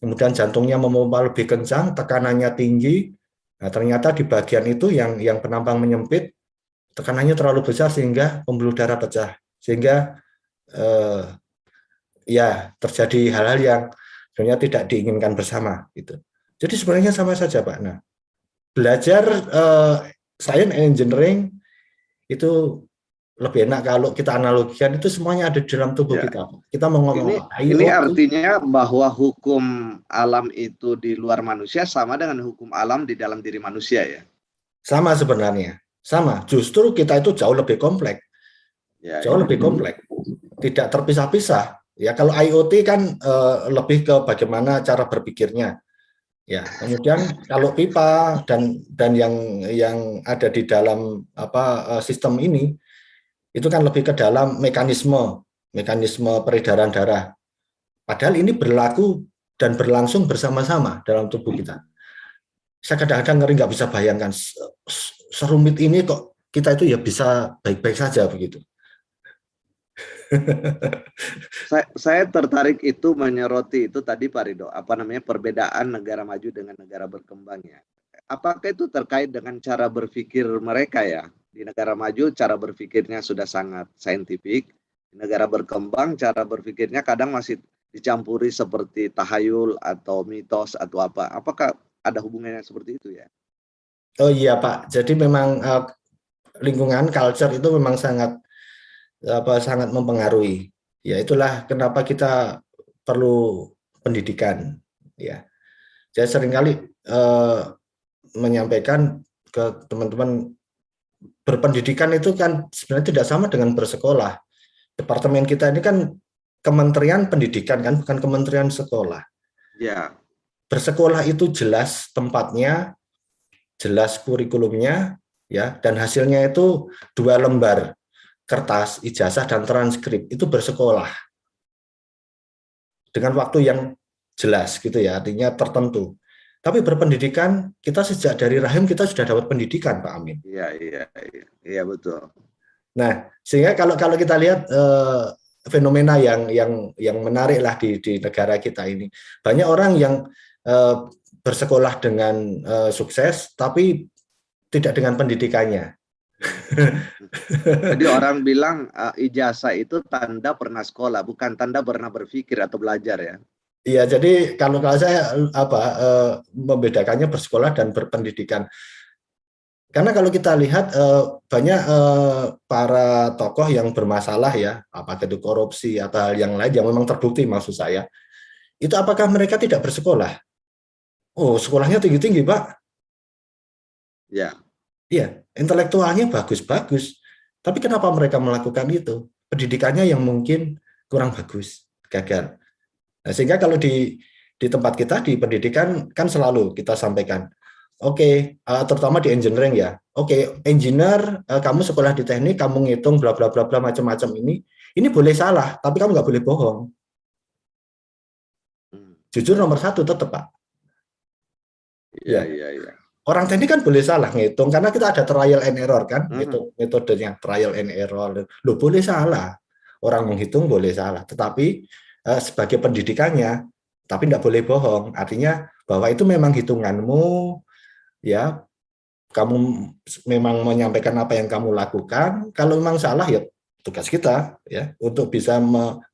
Kemudian jantungnya memompa lebih kencang, tekanannya tinggi. Nah, ternyata di bagian itu yang penampang menyempit, tekanannya terlalu besar sehingga pembuluh darah pecah. Sehingga terjadi hal-hal yang sebenarnya tidak diinginkan bersama gitu. Jadi sebenarnya sama saja Pak. Nah, belajar science engineering itu lebih enak kalau kita analogikan, itu semuanya ada di dalam tubuh kita. Kita mau ngomong ini artinya bahwa hukum alam itu di luar manusia sama dengan hukum alam di dalam diri manusia ya? Sama sebenarnya, sama. Justru kita itu jauh lebih kompleks, jauh lebih kompleks, tidak terpisah-pisah. Ya kalau IoT kan lebih ke bagaimana cara berpikirnya. Ya, kemudian kalau pipa dan yang ada di dalam sistem ini, itu kan lebih ke dalam mekanisme peredaran darah. Padahal ini berlaku dan berlangsung bersama-sama dalam tubuh kita. Saya kadang-kadang ngeri nggak bisa bayangkan serumit ini kok kita itu ya bisa baik-baik saja begitu. Saya tertarik itu menyoroti itu tadi Pak Ridho, perbedaan negara maju dengan negara berkembang ya. Apakah itu terkait dengan cara berpikir mereka ya? Di negara maju cara berpikirnya sudah sangat saintifik, di negara berkembang cara berpikirnya kadang masih dicampuri seperti tahayul atau mitos atau apa. Apakah ada hubungannya seperti itu ya? Oh iya Pak, jadi memang lingkungan culture itu memang sangat mempengaruhi. Ya itulah kenapa kita perlu pendidikan. Ya, saya seringkali menyampaikan ke teman-teman, berpendidikan itu kan sebenarnya tidak sama dengan bersekolah. Departemen kita ini kan Kementerian Pendidikan kan, bukan Kementerian Sekolah. Ya. Bersekolah itu jelas tempatnya, jelas kurikulumnya, ya, dan hasilnya itu 2 lembar kertas, ijazah dan transkrip, itu bersekolah dengan waktu yang jelas gitu ya, artinya tertentu. Tapi berpendidikan, kita sejak dari rahim kita sudah dapat pendidikan, Pak Amin. Iya betul. Nah, sehingga kalau kita lihat fenomena yang menarik lah di negara kita ini, banyak orang yang bersekolah dengan sukses, tapi tidak dengan pendidikannya. Jadi orang bilang ijazah itu tanda pernah sekolah, bukan tanda pernah berpikir atau belajar ya. Iya, jadi kalau saya membedakannya bersekolah dan berpendidikan. Karena kalau kita lihat banyak para tokoh yang bermasalah ya, apakah itu korupsi atau hal yang lain yang memang terbukti maksud saya, itu apakah mereka tidak bersekolah? Oh, sekolahnya tinggi-tinggi, Pak. Ya. Iya, intelektualnya bagus-bagus. Tapi kenapa mereka melakukan itu? Pendidikannya yang mungkin kurang bagus, gagal. Nah, sehingga kalau di tempat kita di pendidikan kan selalu kita sampaikan Oke, terutama di engineering ya. Oke, engineer, kamu sekolah di teknik, kamu ngitung bla bla bla bla macam-macam ini boleh salah, tapi kamu nggak boleh bohong. Jujur nomor satu tetap, Pak. Iya, Ya. iya, iya. Orang teknik kan boleh salah ngitung karena kita ada trial and error kan, metodenya trial and error. Loh, boleh salah. Orang menghitung boleh salah, tetapi sebagai pendidikannya, tapi tidak boleh bohong. Artinya bahwa itu memang hitunganmu, ya kamu memang menyampaikan apa yang kamu lakukan. Kalau memang salah ya tugas kita ya untuk bisa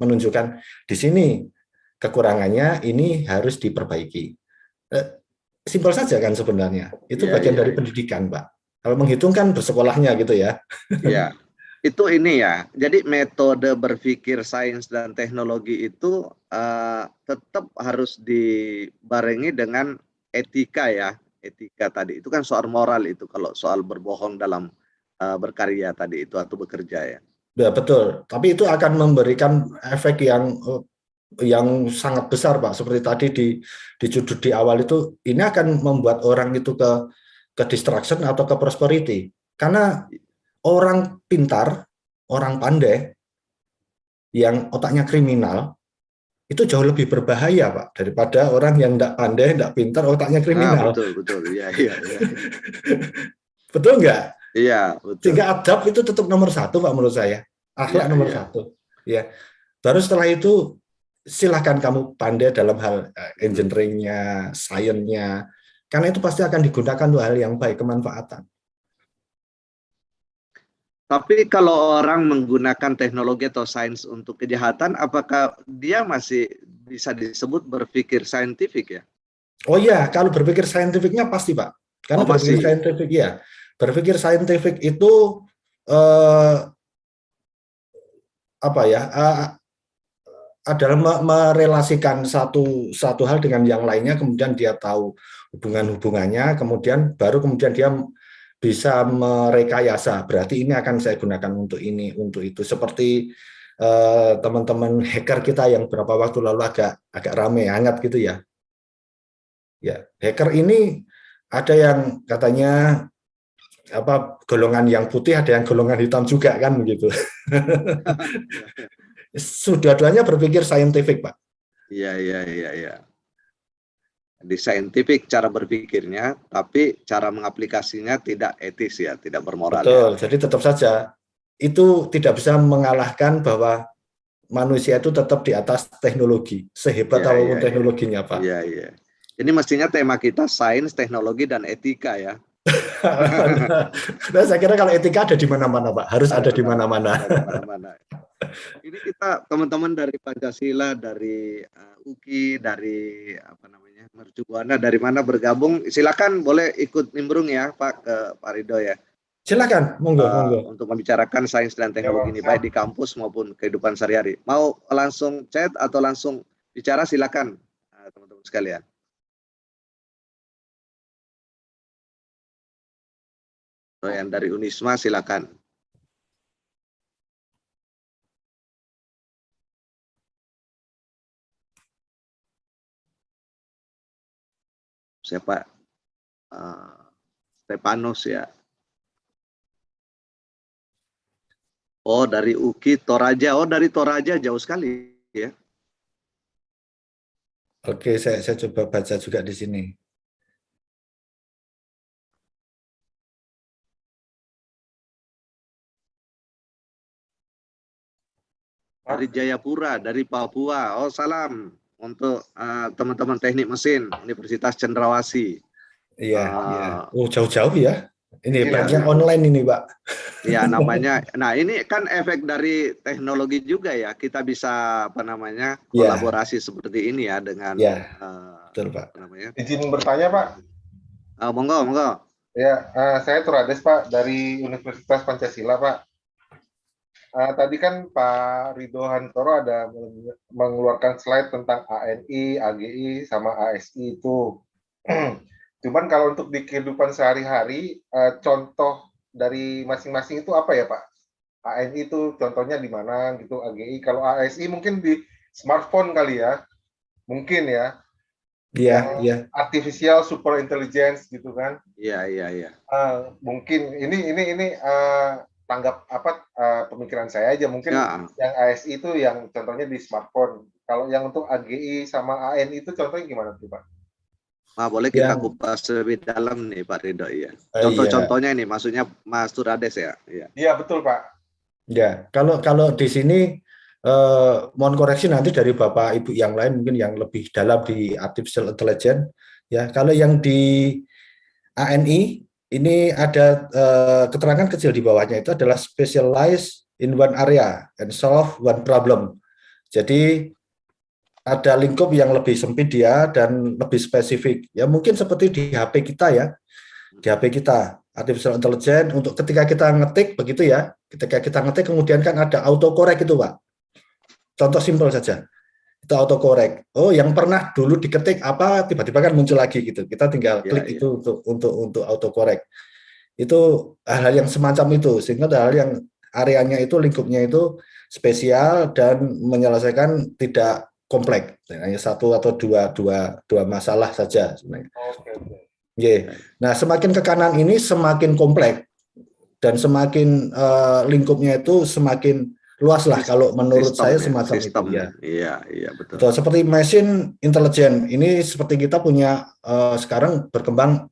menunjukkan di sini kekurangannya, ini harus diperbaiki. Simpel saja kan sebenarnya. Itu Iya, bagian iya, dari iya. pendidikan, Pak. Kalau menghitung kan bersekolahnya gitu ya. Iya. Itu ini ya. Jadi metode berpikir sains dan teknologi itu tetap harus dibarengi dengan etika ya. Etika tadi itu kan soal moral itu kalau soal berbohong dalam berkarya tadi itu atau bekerja ya. Ya, betul. Tapi itu akan memberikan efek yang sangat besar, Pak. Seperti tadi di sudut di awal itu, ini akan membuat orang itu ke distraction atau ke prosperity. Karena orang pintar, orang pandai, yang otaknya kriminal, itu jauh lebih berbahaya, Pak, daripada orang yang tidak pandai, tidak pintar, otaknya kriminal. Betul, betul. Iya, iya, iya. Betul nggak? Iya, betul. Sehingga adab itu tetap nomor satu, Pak, menurut saya. Akhlak Iya, nomor iya. satu. Ya. Baru setelah itu, silahkan kamu pandai dalam hal engineering-nya, science-nya, karena itu pasti akan digunakan untuk hal yang baik, kemanfaatan. Tapi kalau orang menggunakan teknologi atau sains untuk kejahatan, apakah dia masih bisa disebut berpikir saintifik ya? Oh iya, kalau berpikir saintifiknya pasti, Pak. Karena Oh berpikir masih. saintifik, ya. Berpikir saintifik itu apa ya? Adalah merelasikan satu hal dengan yang lainnya, kemudian dia tahu hubungannya, kemudian dia bisa merekayasa. Berarti ini akan saya gunakan untuk ini, untuk itu. Seperti teman-teman hacker kita yang beberapa waktu lalu agak rame, hangat gitu ya. Ya, hacker ini ada yang katanya golongan yang putih, ada yang golongan hitam juga kan begitu. Sudah-duanya berpikir saintifik, Pak. Iya, iya, iya, iya. Di saintifik cara berpikirnya, tapi cara mengaplikasinya tidak etis ya, tidak bermoral ya. Betul, jadi tetap saja itu tidak bisa mengalahkan bahwa manusia itu tetap di atas teknologi, sehebat Iya, iya, apapun iya. teknologinya, Pak. Iya, iya. Ini mestinya tema kita sains, teknologi, dan etika ya. Nah, saya kira kalau etika ada di mana-mana, Pak. Harus ada di mana-mana. Ini kita teman-teman dari Pancasila, dari UKI, dari apa namanya Mercu Buana, dari mana bergabung? Silakan boleh ikut nimbrung ya Pak ke Pak Ridho ya. Silakan, monggo. Untuk membicarakan sains dan teknologi ini baik di kampus maupun kehidupan sehari-hari. Mau langsung chat atau langsung bicara silakan teman-teman sekalian. Yang dari Unisma silakan. Siapa? Stepanus ya. Oh, dari UKI Toraja. Oh, dari Toraja jauh sekali ya. Oke, saya coba baca juga di sini. Dari Jayapura, dari Papua. Oh, salam untuk teman-teman teknik mesin Universitas Cendrawasih. Iya, iya. Oh, jauh-jauh ya. Ini banyak iya. online ini, Pak. Ya, namanya. Nah, ini kan efek dari teknologi juga ya. Kita bisa kolaborasi seperti ini ya dengan betul, Pak. Izin bertanya, Pak. Monggo. Ya, saya Turades, Pak, dari Universitas Pancasila, Pak. Tadi kan Pak Ridho Hantoro ada mengeluarkan slide tentang ANI, AGI, sama ASI itu. Cuman kalau untuk di kehidupan sehari-hari, contoh dari masing-masing itu apa ya, Pak? ANI itu contohnya di mana gitu, AGI. Kalau ASI mungkin di smartphone kali ya, mungkin ya. Iya, yang iya. artificial super intelligence gitu kan. Iya, iya, iya. Mungkin ini tanggap pemikiran saya aja, mungkin Ya, yang ASI itu yang contohnya di smartphone. Kalau yang untuk AGI sama ANI itu contohnya gimana tuh, Pak? boleh kita Yang kupas lebih dalam nih Pak Ridho ya. iya. Contoh-contohnya ini, maksudnya Mas Turades ya. Iya. Iya, betul, Pak. Ya, kalau di sini mohon koreksi nanti dari Bapak Ibu yang lain mungkin yang lebih dalam di artificial intelligence ya. Kalau yang di ANI ini ada keterangan kecil di bawahnya itu adalah specialize in one area and solve one problem. Jadi ada lingkup yang lebih sempit dia dan lebih spesifik. Ya mungkin seperti di HP kita ya. Di HP kita artificial intelligence untuk ketika kita ngetik begitu ya. Ketika kita ngetik kemudian kan ada autocorrect itu, Pak. Contoh simpel saja. Itu autocorrect. Oh, yang pernah dulu diketik apa tiba-tiba kan muncul lagi gitu. Kita tinggal Iya, klik iya. itu untuk autocorrect. Itu hal-hal yang semacam itu sehingga hal yang areanya itu lingkupnya itu spesial dan menyelesaikan tidak kompleks. Hanya satu atau dua masalah saja sebenarnya. Oke, oke. Nah, semakin ke kanan ini semakin kompleks dan semakin lingkupnya itu semakin luas lah kalau menurut saya semacam itu ya. Iya, iya betul. Betul, seperti machine intelligence ini seperti kita punya sekarang berkembang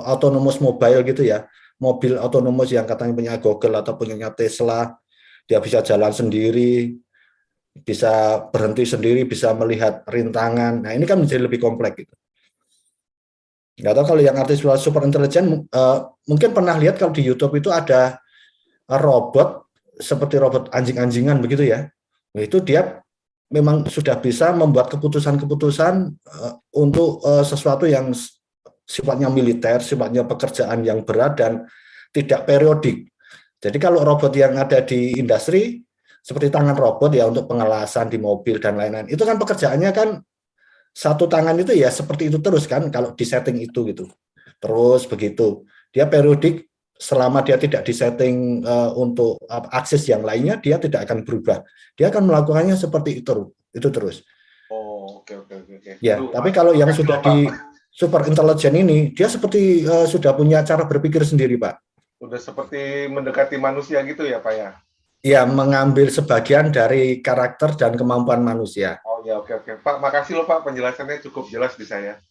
autonomous mobile gitu ya. Mobil autonomous yang katanya punya Google atau punya Tesla, dia bisa jalan sendiri, bisa berhenti sendiri, bisa melihat rintangan. Nah, ini kan menjadi lebih kompleks gitu. Nggak tahu kalau yang artificial super intelligence mungkin pernah lihat kalau di YouTube itu ada robot seperti robot anjing-anjingan begitu ya. Nah, itu dia memang sudah bisa membuat keputusan-keputusan untuk sesuatu yang sifatnya militer, sifatnya pekerjaan yang berat dan tidak periodik. Jadi kalau robot yang ada di industri seperti tangan robot ya untuk pengelasan di mobil dan lain-lain, itu kan pekerjaannya kan satu tangan itu ya seperti itu terus kan kalau di setting itu gitu. Terus begitu. Dia periodik selama dia tidak disetting untuk akses yang lainnya dia tidak akan berubah. Dia akan melakukannya seperti itu terus. Oh, oke, oke, oke. Ya, tapi kalau yang sudah di super intelligent ini dia seperti sudah punya cara berpikir sendiri, Pak. Udah seperti mendekati manusia gitu ya, Pak ya? Ya, mengambil sebagian dari karakter dan kemampuan manusia. Oh ya, oke, oke. Pak, makasih loh Pak, penjelasannya cukup jelas di saya.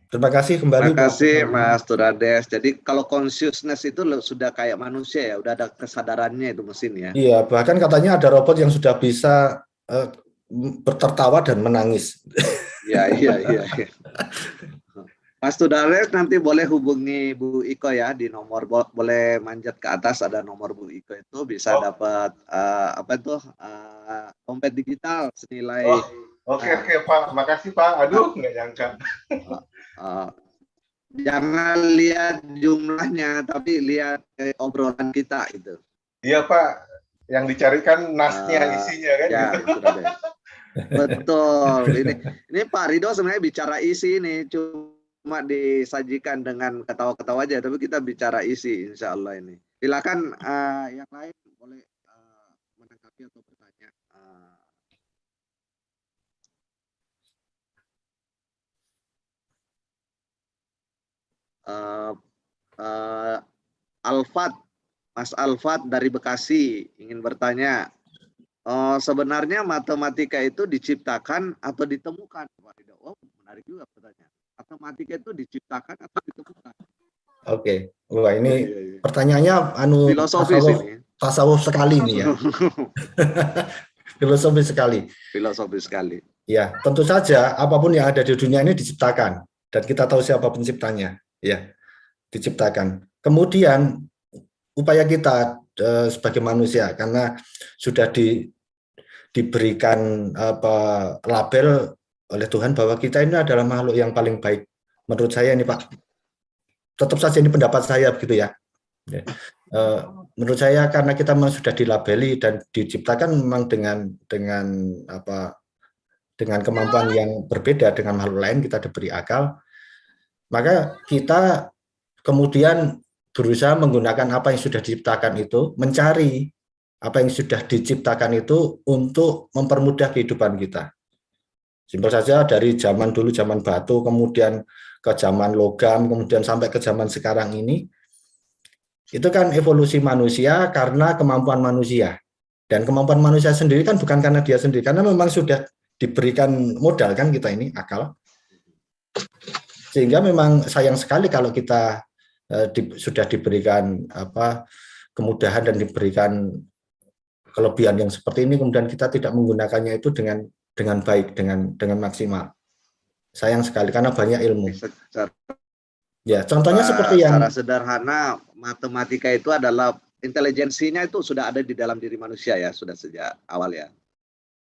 Terima kasih kembali. Terima kasih Mas Turades. Jadi kalau consciousness itu sudah kayak manusia ya, udah ada kesadarannya itu mesin ya. Iya, bahkan katanya ada robot yang sudah bisa tertawa dan menangis. Iya, iya, iya. Mas Turades nanti boleh hubungi Bu Iko ya di nomor, boleh manjat ke atas ada nomor Bu Iko itu bisa dapat dompet digital senilai. Oke, Pak, makasih Pak. Aduh, nggak nyangka. Jangan lihat jumlahnya, tapi lihat obrolan kita itu. Iya Pak, yang dicarikan nasnya, isinya kan. Ya, gitu. sudah deh. Betul. Ini Pak Ridho sebenarnya bicara isi ini cuma disajikan dengan ketawa-ketawa aja, tapi kita bicara isi, insya Allah ini. Silakan yang lain boleh menanggapi atau bertanya. Alfat, Mas Alfat dari Bekasi ingin bertanya, sebenarnya matematika itu diciptakan atau ditemukan? Oh, menarik juga pertanyaan. Matematika itu diciptakan atau ditemukan? Oke, wah ini pertanyaannya filosofis ini. Tasawuf sekali nih ya. Filosofis sekali. Filosofis sekali. Ya, tentu saja apapun yang ada di dunia ini diciptakan dan kita tahu siapa penciptanya, ya. Diciptakan. Kemudian upaya kita sebagai manusia karena sudah diberikan label oleh Tuhan bahwa kita ini adalah makhluk yang paling baik. Menurut saya ini Pak, tetap saja ini pendapat saya begitu ya. Menurut saya karena kita memang sudah dilabeli dan diciptakan memang dengan kemampuan yang berbeda dengan makhluk lain, kita diberi akal, maka kita kemudian berusaha menggunakan apa yang sudah diciptakan itu, mencari apa yang sudah diciptakan itu untuk mempermudah kehidupan kita. Simpel saja dari zaman dulu, zaman batu, kemudian ke zaman logam, kemudian sampai ke zaman sekarang ini, itu kan evolusi manusia karena kemampuan manusia. Dan kemampuan manusia sendiri kan bukan karena dia sendiri, karena memang sudah diberikan modal kan kita ini, akal. Sehingga memang sayang sekali kalau kita sudah diberikan kemudahan dan diberikan kelebihan yang seperti ini, kemudian kita tidak menggunakannya itu dengan baik, dengan maksimal. Sayang sekali karena banyak ilmu. Ya, contohnya seperti yang secara sederhana, matematika itu adalah intelijensinya itu sudah ada di dalam diri manusia ya, sudah sejak awal ya.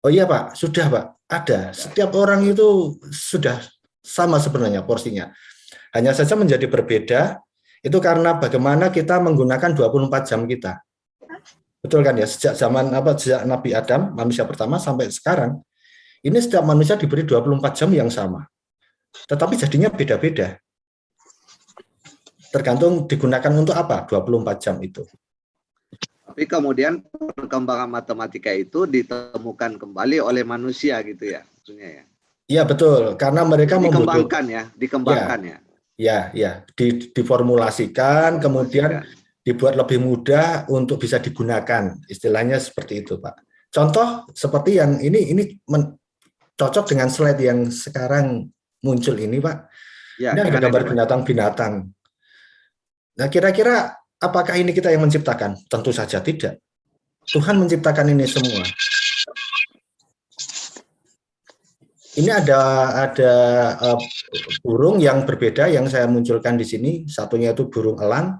Oh iya Pak, sudah Pak, ada. Setiap orang itu sudah sama sebenarnya porsinya. Hanya saja menjadi berbeda, itu karena bagaimana kita menggunakan 24 jam kita. Betul kan ya, sejak sejak Nabi Adam, manusia pertama sampai sekarang, ini setiap manusia diberi 24 jam yang sama. Tetapi jadinya beda-beda. Tergantung digunakan untuk apa 24 jam itu. Tapi kemudian perkembangan matematika itu ditemukan kembali oleh manusia gitu ya, maksudnya ya. Iya betul, karena mereka dikembangkan ya. Ya, diformulasikan, kemudian dibuat lebih mudah untuk bisa digunakan. Istilahnya seperti itu, Pak. Contoh seperti yang ini cocok dengan slide yang sekarang muncul ini, Pak. Ya, ini ada gambar binatang-binatang. Nah, kira-kira apakah ini kita yang menciptakan? Tentu saja tidak. Tuhan menciptakan ini semua. Ini ada burung yang berbeda yang saya munculkan di sini. Satunya itu burung elang,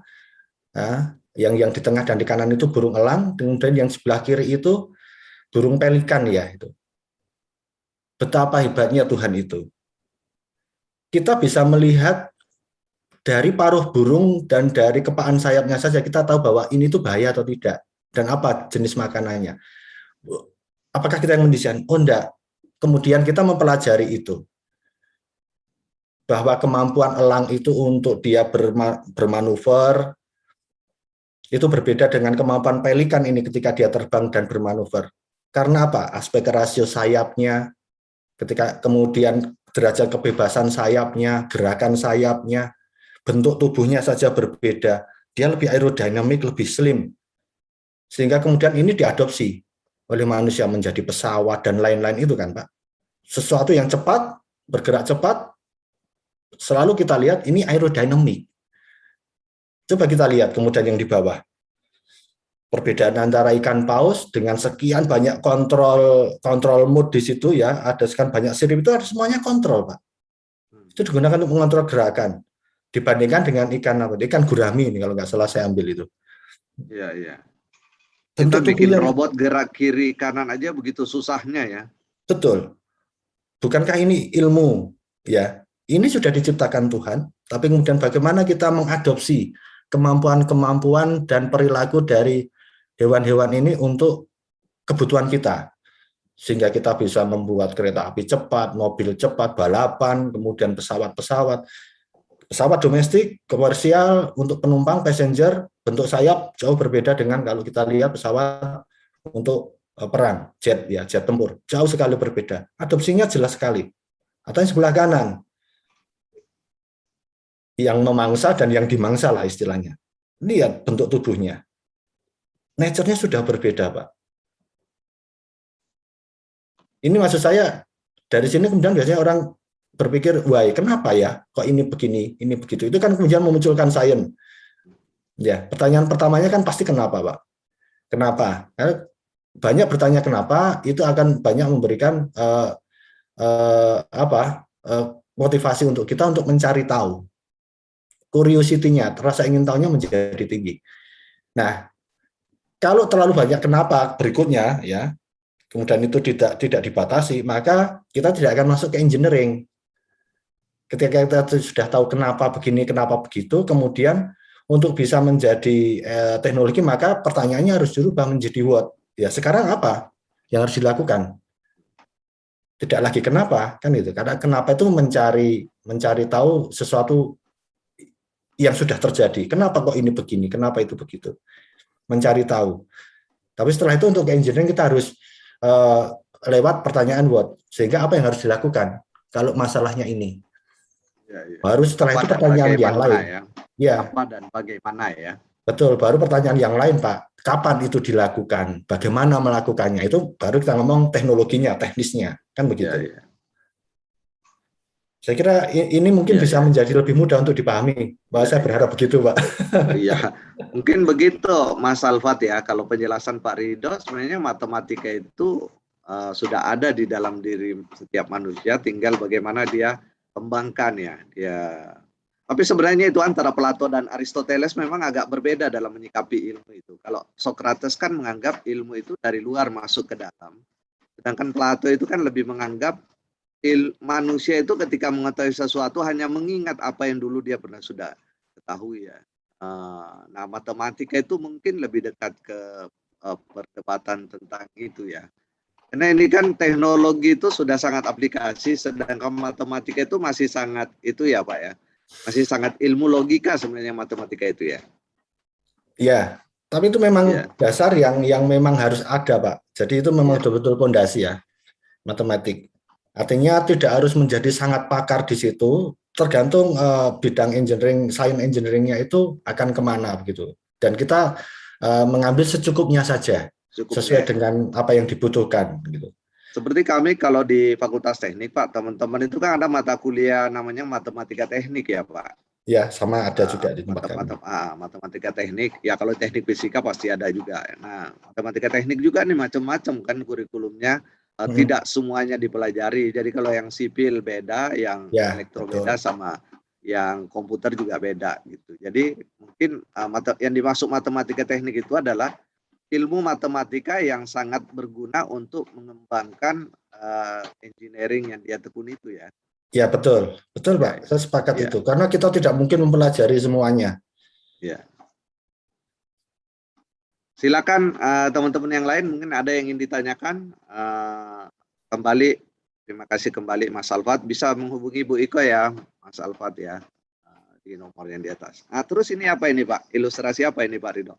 yang di tengah dan di kanan itu burung elang, kemudian yang sebelah kiri itu burung pelikan ya itu. Betapa hebatnya Tuhan itu. Kita bisa melihat dari paruh burung dan dari kepaan sayapnya saja kita tahu bahwa ini tuh bahaya atau tidak dan apa jenis makanannya. Apakah kita yang mendesain? Oh enggak. Kemudian kita mempelajari itu. Bahwa kemampuan elang itu untuk dia bermanuver itu berbeda dengan kemampuan pelikan ini ketika dia terbang dan bermanuver. Karena apa? Aspek rasio sayapnya, ketika kemudian derajat kebebasan sayapnya, gerakan sayapnya, bentuk tubuhnya saja berbeda. Dia lebih aerodinamik, lebih slim. Sehingga kemudian ini diadopsi oleh manusia menjadi pesawat dan lain-lain itu kan Pak. Sesuatu yang cepat, bergerak cepat, selalu kita lihat ini aerodinamik. Coba kita lihat kemudian yang di bawah. Perbedaan antara ikan paus dengan sekian banyak kontrol mode di situ ya, ada sekian banyak sirip itu ada semuanya kontrol Pak. Itu digunakan untuk mengontrol gerakan. Dibandingkan dengan ikan gurami ini kalau nggak salah saya ambil itu. Iya, iya. Kita bikin robot gerak kiri kanan aja begitu susahnya ya. Betul. Bukankah ini ilmu ya? Ini sudah diciptakan Tuhan, tapi kemudian bagaimana kita mengadopsi kemampuan-kemampuan dan perilaku dari hewan-hewan ini untuk kebutuhan kita. Sehingga kita bisa membuat kereta api cepat, mobil cepat, balapan, kemudian pesawat-pesawat. Pesawat domestik, komersial, untuk penumpang, passenger, bentuk sayap jauh berbeda dengan kalau kita lihat pesawat untuk perang, jet tempur. Jauh sekali berbeda. Adopsinya jelas sekali. Atau yang sebelah kanan, yang memangsa dan yang dimangsa lah istilahnya. Lihat bentuk tubuhnya. Nature-nya sudah berbeda, Pak. Ini maksud saya, dari sini kemudian biasanya orang berpikir, wah kenapa ya, kok ini begini, ini begitu. Itu kan kemudian memunculkan sains. Ya, pertanyaan pertamanya kan pasti kenapa, Pak? Kenapa? Karena banyak bertanya kenapa, itu akan banyak memberikan motivasi untuk kita untuk mencari tahu. Curiosity-nya, rasa ingin tahunya menjadi tinggi. Nah, kalau terlalu banyak kenapa berikutnya, ya, kemudian itu tidak dibatasi, maka kita tidak akan masuk ke engineering. Ketika kita sudah tahu kenapa begini, kenapa begitu, kemudian untuk bisa menjadi teknologi, maka pertanyaannya harus dirubah menjadi what. Ya, sekarang apa yang harus dilakukan? Tidak lagi kenapa, kan itu. Karena kenapa itu mencari tahu sesuatu yang sudah terjadi. Kenapa kok ini begini, kenapa itu begitu. Mencari tahu. Tapi setelah itu untuk engineering kita harus lewat pertanyaan what, sehingga apa yang harus dilakukan kalau masalahnya ini. Baru setelah apa itu dan pertanyaan yang lain. Ya. Apa dan bagaimana ya. Betul, baru pertanyaan yang lain Pak, kapan itu dilakukan, bagaimana melakukannya, itu baru kita ngomong teknologinya, teknisnya, kan begitu. Ya. Saya kira ini mungkin bisa menjadi lebih mudah untuk dipahami. Saya berharap begitu, Pak. Iya, mungkin begitu, Mas Alfat ya. Kalau penjelasan Pak Ridho, sebenarnya matematika itu sudah ada di dalam diri setiap manusia, tinggal bagaimana dia kembangkan ya. Tapi sebenarnya itu antara Plato dan Aristoteles memang agak berbeda dalam menyikapi ilmu itu. Kalau Socrates kan menganggap ilmu itu dari luar masuk ke dalam, sedangkan Plato itu kan lebih menganggap manusia itu ketika mengetahui sesuatu hanya mengingat apa yang dulu dia pernah sudah ketahui ya. Nah, matematika itu mungkin lebih dekat ke perdebatan tentang itu ya. Karena ini kan teknologi itu sudah sangat aplikasi, sedangkan matematika itu masih sangat itu ya Pak ya. Masih sangat ilmu logika sebenarnya matematika itu ya. Iya, tapi itu memang dasar yang memang harus ada Pak. Jadi itu memang betul-betul fondasi ya, matematik. Artinya tidak harus menjadi sangat pakar di situ, tergantung bidang engineering, science engineering-nya itu akan kemana begitu. Dan kita mengambil secukupnya saja, sesuai dengan apa yang dibutuhkan gitu. Seperti kami kalau di Fakultas Teknik Pak, teman-teman itu kan ada mata kuliah namanya matematika teknik ya Pak. Ya, sama ada juga di tempat kami. Matematika teknik, ya kalau teknik fisika pasti ada juga. Nah, matematika teknik juga nih macam-macam kan kurikulumnya. Tidak semuanya dipelajari. Jadi kalau yang sipil beda, yang elektro beda, sama yang komputer juga beda gitu. Jadi mungkin yang dimaksud matematika teknik itu adalah ilmu matematika yang sangat berguna untuk mengembangkan engineering yang dia tekuni itu ya. Ya betul, betul Pak. Saya sepakat itu. Karena kita tidak mungkin mempelajari semuanya. Ya. Silakan teman-teman yang lain mungkin ada yang ingin ditanyakan. Kembali, terima kasih kembali Mas Alfat. Bisa menghubungi Bu Iko ya, Mas Alfat ya, di nomor yang di atas. Nah, terus ini apa ini Pak? Ilustrasi apa ini Pak Ridho?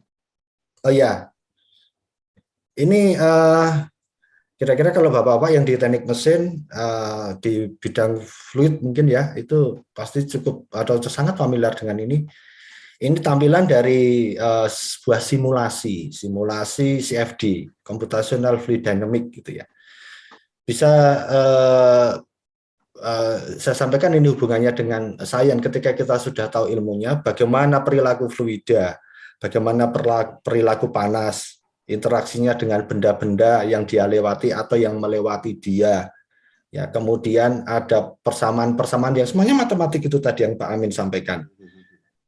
Oh ya, ini kira-kira kalau Bapak-Bapak yang di teknik mesin di bidang fluid mungkin ya, itu pasti cukup atau sangat familiar dengan ini. Ini tampilan dari sebuah simulasi CFD, Computational Fluid Dynamics gitu ya. Bisa saya sampaikan ini hubungannya dengan sains ketika kita sudah tahu ilmunya, bagaimana perilaku fluida, bagaimana perilaku panas, interaksinya dengan benda-benda yang dia lewati atau yang melewati dia. Ya, kemudian ada persamaan-persamaan yang semuanya matematik itu tadi yang Pak Amin sampaikan.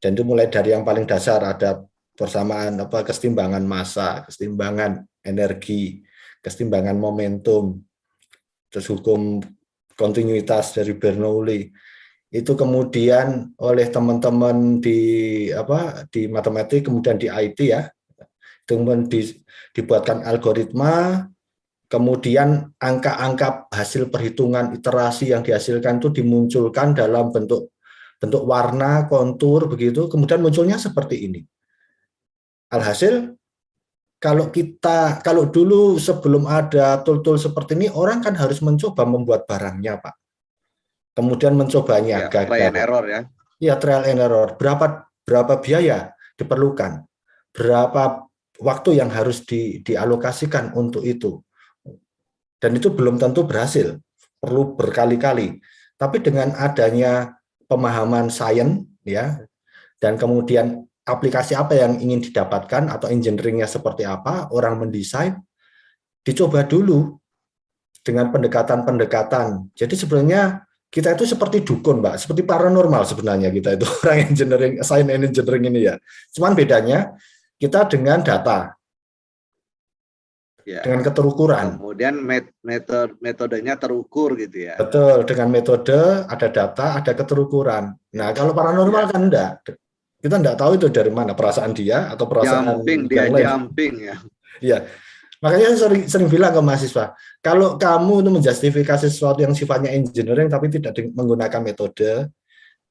Dan itu mulai dari yang paling dasar ada persamaan kesetimbangan massa, kesetimbangan energi, kesetimbangan momentum, terus hukum kontinuitas dari Bernoulli. Itu kemudian oleh teman-teman di matematik, kemudian di IT ya, kemudian dibuatkan algoritma, kemudian angka-angka hasil perhitungan iterasi yang dihasilkan itu dimunculkan dalam bentuk warna, kontur begitu, kemudian munculnya seperti ini. Alhasil kalau dulu sebelum ada tool-tool seperti ini, orang kan harus mencoba membuat barangnya, Pak. Kemudian mencobanya, gagal. Trial and error ya. Iya, trial and error. Berapa biaya diperlukan? Berapa waktu yang harus dialokasikan untuk itu? Dan itu belum tentu berhasil. Perlu berkali-kali. Tapi dengan adanya pemahaman sains ya, dan kemudian aplikasi apa yang ingin didapatkan atau engineering-nya seperti apa, orang mendesain, dicoba dulu dengan pendekatan-pendekatan. Jadi sebenarnya kita itu seperti dukun, Mbak, seperti paranormal sebenarnya kita itu orang engineering, science and engineering ini ya. Cuman bedanya kita dengan data, dengan keterukuran. Kemudian metodenya terukur gitu ya. Betul, dengan metode, ada data, ada keterukuran. Nah, kalau paranormal kan enggak. Kita enggak tahu itu dari mana, perasaan dia atau perasaan yang lain. Jumping ya. Iya. Makanya saya sering bilang ke mahasiswa, kalau kamu itu menjustifikasi sesuatu yang sifatnya engineering tapi tidak menggunakan metode,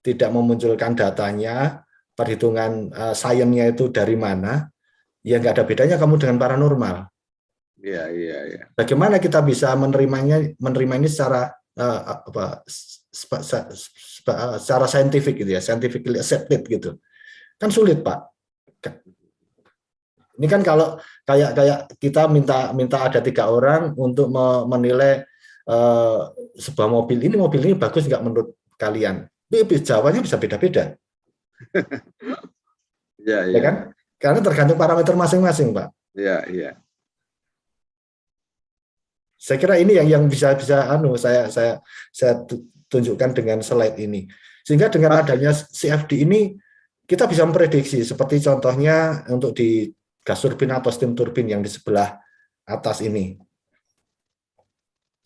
tidak memunculkan datanya, perhitungan sainsnya itu dari mana, ya nggak ada bedanya kamu dengan paranormal. Iya, iya, iya. Bagaimana kita bisa menerima ini secara secara saintifik gitu ya, scientifically accepted gitu. Kan sulit, Pak. Ini kan kalau kayak kita minta ada 3 orang untuk menilai sebuah mobil ini bagus nggak menurut kalian? Jawabannya bisa beda-beda. Iya, Ya iya. kan? Karena tergantung parameter masing-masing, Pak. Iya, iya. Saya kira ini yang bisa saya tunjukkan dengan slide ini. Sehingga dengan adanya CFD ini kita bisa memprediksi seperti contohnya untuk di gas turbin atau steam turbin yang di sebelah atas ini.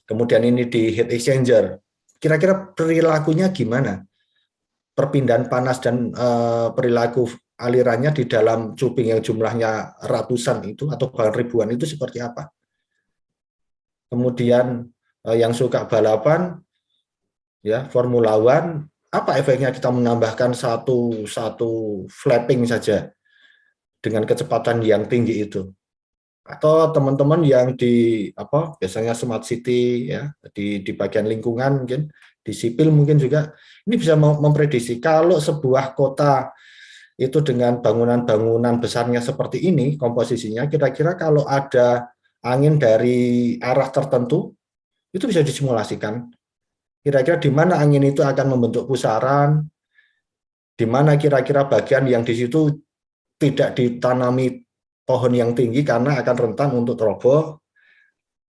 Kemudian ini di heat exchanger. Kira-kira perilakunya gimana? Perpindahan panas dan perilaku alirannya di dalam cubing yang jumlahnya ratusan itu atau bahkan ribuan itu seperti apa? Kemudian yang suka balapan, ya Formula One, apa efeknya kita menambahkan satu flapping saja dengan kecepatan yang tinggi itu? Atau teman-teman yang di biasanya smart city ya di bagian lingkungan mungkin di sipil mungkin juga ini bisa memprediksi kalau sebuah kota itu dengan bangunan-bangunan besarnya seperti ini komposisinya kira-kira kalau ada angin dari arah tertentu itu bisa disimulasikan. Kira-kira di mana angin itu akan membentuk pusaran, di mana kira-kira bagian yang di situ tidak ditanami pohon yang tinggi karena akan rentan untuk roboh.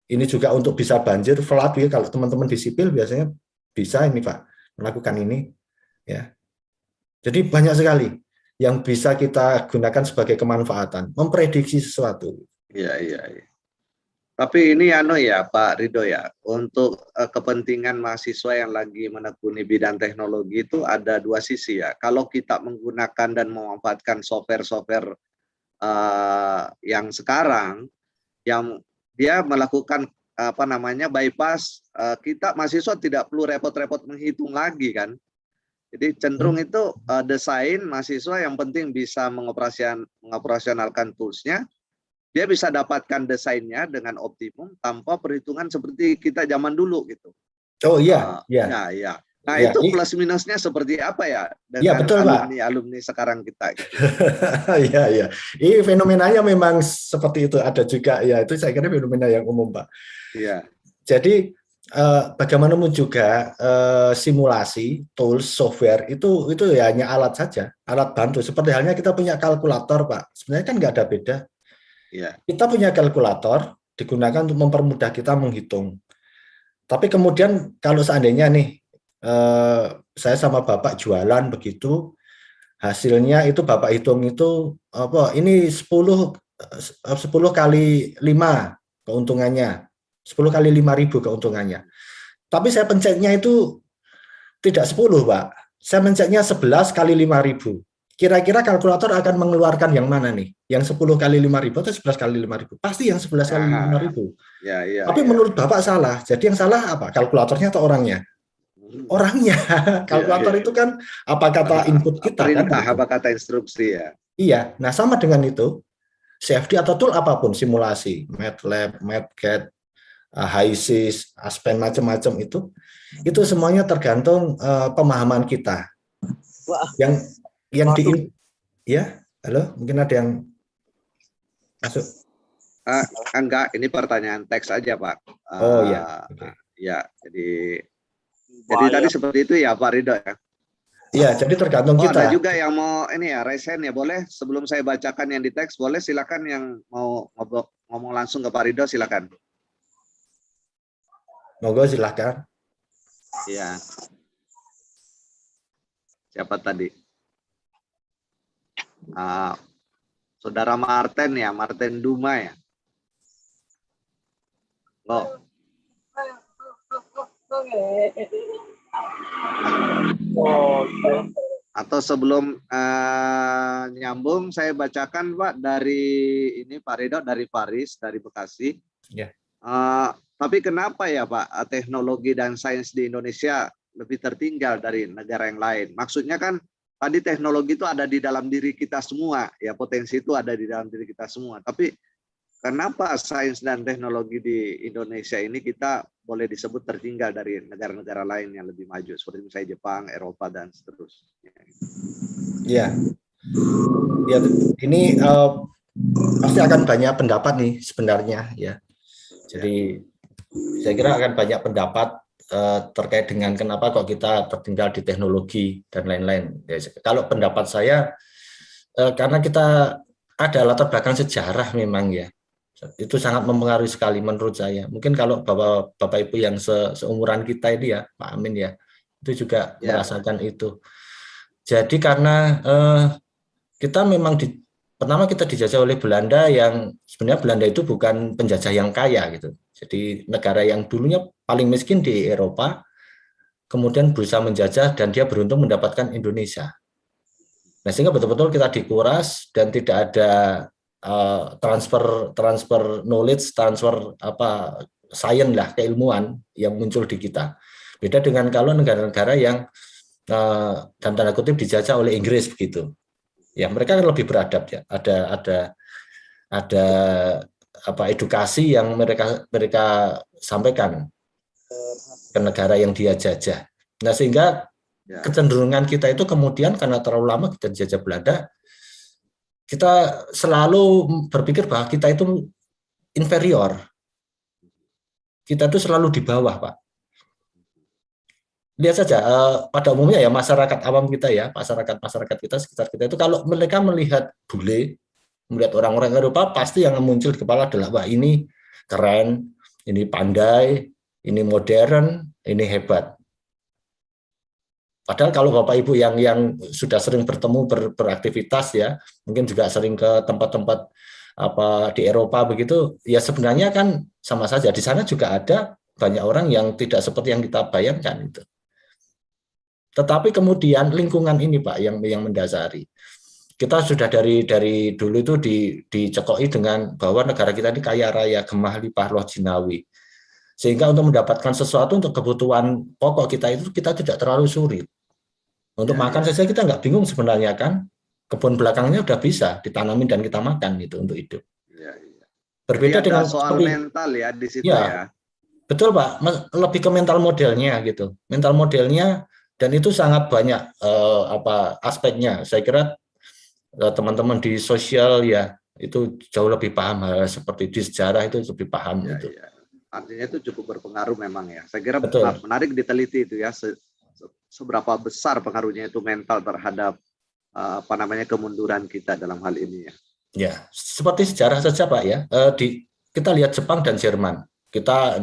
Ini juga untuk bisa banjir, flood ya. Kalau teman-teman di sipil biasanya bisa ini Pak melakukan ini. Ya. Jadi banyak sekali yang bisa kita gunakan sebagai kemanfaatan, memprediksi sesuatu. Iya, iya, iya. Tapi ini ya Pak Ridho ya, untuk kepentingan mahasiswa yang lagi menekuni bidang teknologi itu ada 2 sisi ya. Kalau kita menggunakan dan memanfaatkan software-software yang sekarang, yang dia melakukan bypass, kita mahasiswa tidak perlu repot-repot menghitung lagi kan. Jadi cenderung itu desain mahasiswa yang penting bisa mengoperasionalkan toolsnya. Dia bisa dapatkan desainnya dengan optimum tanpa perhitungan seperti kita zaman dulu gitu. Oh iya, iya. Ya. Nah ya, itu plus minusnya seperti apa ya ya dengan betul, alumni sekarang kita? Gitu. Iya, iya. Ini fenomenanya memang seperti itu. Ada juga ya itu saya kira fenomena yang umum Pak. Iya. Jadi bagaimanapun juga simulasi, tools, software itu ya hanya alat saja, alat bantu. Seperti halnya kita punya kalkulator Pak. Sebenarnya kan nggak ada beda. Iya. Kita punya kalkulator digunakan untuk mempermudah kita menghitung. Tapi kemudian kalau seandainya nih saya sama Bapak jualan begitu, hasilnya itu Bapak hitung itu ini 10 kali 5 keuntungannya. 10 kali 5.000 keuntungannya. Tapi saya pencetnya itu tidak 10, Pak. Saya mencetnya 11 kali 5.000. Kira-kira kalkulator akan mengeluarkan yang mana nih? Yang 10 kali 5.000 atau 11 kali 5.000? Pasti yang 11 kali 5.000. Ya, Tapi menurut Bapak salah. Jadi yang salah apa? Kalkulatornya atau orangnya? Orangnya. Kalkulator itu kan apa kata input kita perintah, kan? apa kata instruksi ya. Iya. Nah, sama dengan itu. CFD atau tool apapun, simulasi, MATLAB, MATCAD, HiSys, Aspen, macam-macam itu semuanya tergantung pemahaman kita. Yang ya, halo, mungkin ada yang masuk. Enggak, ini pertanyaan teks aja Pak. Oh ya. Okay. Ya, jadi tadi seperti itu ya Pak Ridho ya. Iya, jadi tergantung kita. Ada juga yang mau ini ya, resen ya, boleh sebelum saya bacakan yang di teks, boleh silakan yang mau ngomong langsung ke Pak Ridho, silakan. Monggo silakan. Iya. Siapa tadi? Saudara Martin ya, Martin Duma ya. Atau sebelum nyambung, saya bacakan Pak dari ini Pak Ridho dari Paris, dari Bekasi. Yeah. Tapi kenapa ya Pak teknologi dan sains di Indonesia lebih tertinggal dari negara yang lain? Maksudnya kan tadi teknologi itu ada di dalam diri kita semua, ya potensi itu ada di dalam diri kita semua. Tapi kenapa sains dan teknologi di Indonesia ini kita boleh disebut tertinggal dari negara-negara lain yang lebih maju seperti misalnya Jepang, Eropa dan seterusnya. Ya, ya ini pasti akan banyak pendapat nih sebenarnya ya. Jadi saya kira akan banyak pendapat terkait dengan kenapa kok kita tertinggal di teknologi dan lain-lain. Ya, kalau pendapat saya karena kita ada latar belakang sejarah memang ya. Itu sangat mempengaruhi sekali menurut saya. Mungkin kalau Bapak Ibu yang seumuran kita ini ya, Pak Amin ya, itu juga merasakan itu. Jadi karena kita memang pertama kita dijajah oleh Belanda yang sebenarnya Belanda itu bukan penjajah yang kaya gitu. Jadi negara yang dulunya paling miskin di Eropa, kemudian berusaha menjajah dan dia beruntung mendapatkan Indonesia. Nah sehingga betul-betul kita dikuras dan tidak ada transfer knowledge, transfer sains lah, keilmuan yang muncul di kita. Beda dengan kalau negara-negara yang dalam tanda kutip dijajah oleh Inggris begitu. Ya mereka kan lebih beradab ya. Ada edukasi yang mereka sampaikan ke negara yang dia jajah. Nah sehingga kecenderungan kita itu kemudian karena terlalu lama kita dijajah Belanda, kita selalu berpikir bahwa kita itu inferior. Kita itu selalu di bawah, Pak. Lihat saja, pada umumnya ya masyarakat awam kita ya, masyarakat kita sekitar kita itu kalau mereka melihat bule, melihat orang-orang Eropa, pasti yang muncul di kepala adalah, wah ini keren, ini pandai, ini modern, ini hebat. Padahal kalau Bapak Ibu yang sudah sering bertemu beraktivitas ya, mungkin juga sering ke tempat-tempat di Eropa begitu, ya sebenarnya kan sama saja. Di sana juga ada banyak orang yang tidak seperti yang kita bayangkan itu. Tetapi kemudian lingkungan ini Pak yang mendasari. Kita sudah dari dulu itu dicekoi dengan bahwa negara kita ini kaya raya, gemah limpah loh jinawi. Sehingga untuk mendapatkan sesuatu untuk kebutuhan pokok kita itu kita tidak terlalu sulit. Untuk makan saja kita nggak bingung sebenarnya kan, kebun belakangnya udah bisa ditanamin dan kita makan gitu untuk hidup. Berbeda dengan soal mental ya di situ ya. Betul Pak, lebih ke mental modelnya gitu. Mental modelnya dan itu sangat banyak aspeknya. Saya kira teman-teman di sosial ya itu jauh lebih paham hal seperti di sejarah itu lebih paham itu. Ya. Artinya itu cukup berpengaruh memang ya. Saya kira betul. Menarik diteliti itu ya. Seberapa besar pengaruhnya itu mental terhadap kemunduran kita dalam hal ini ya. Ya, seperti sejarah saja Pak ya. Kita lihat Jepang dan Jerman. Kita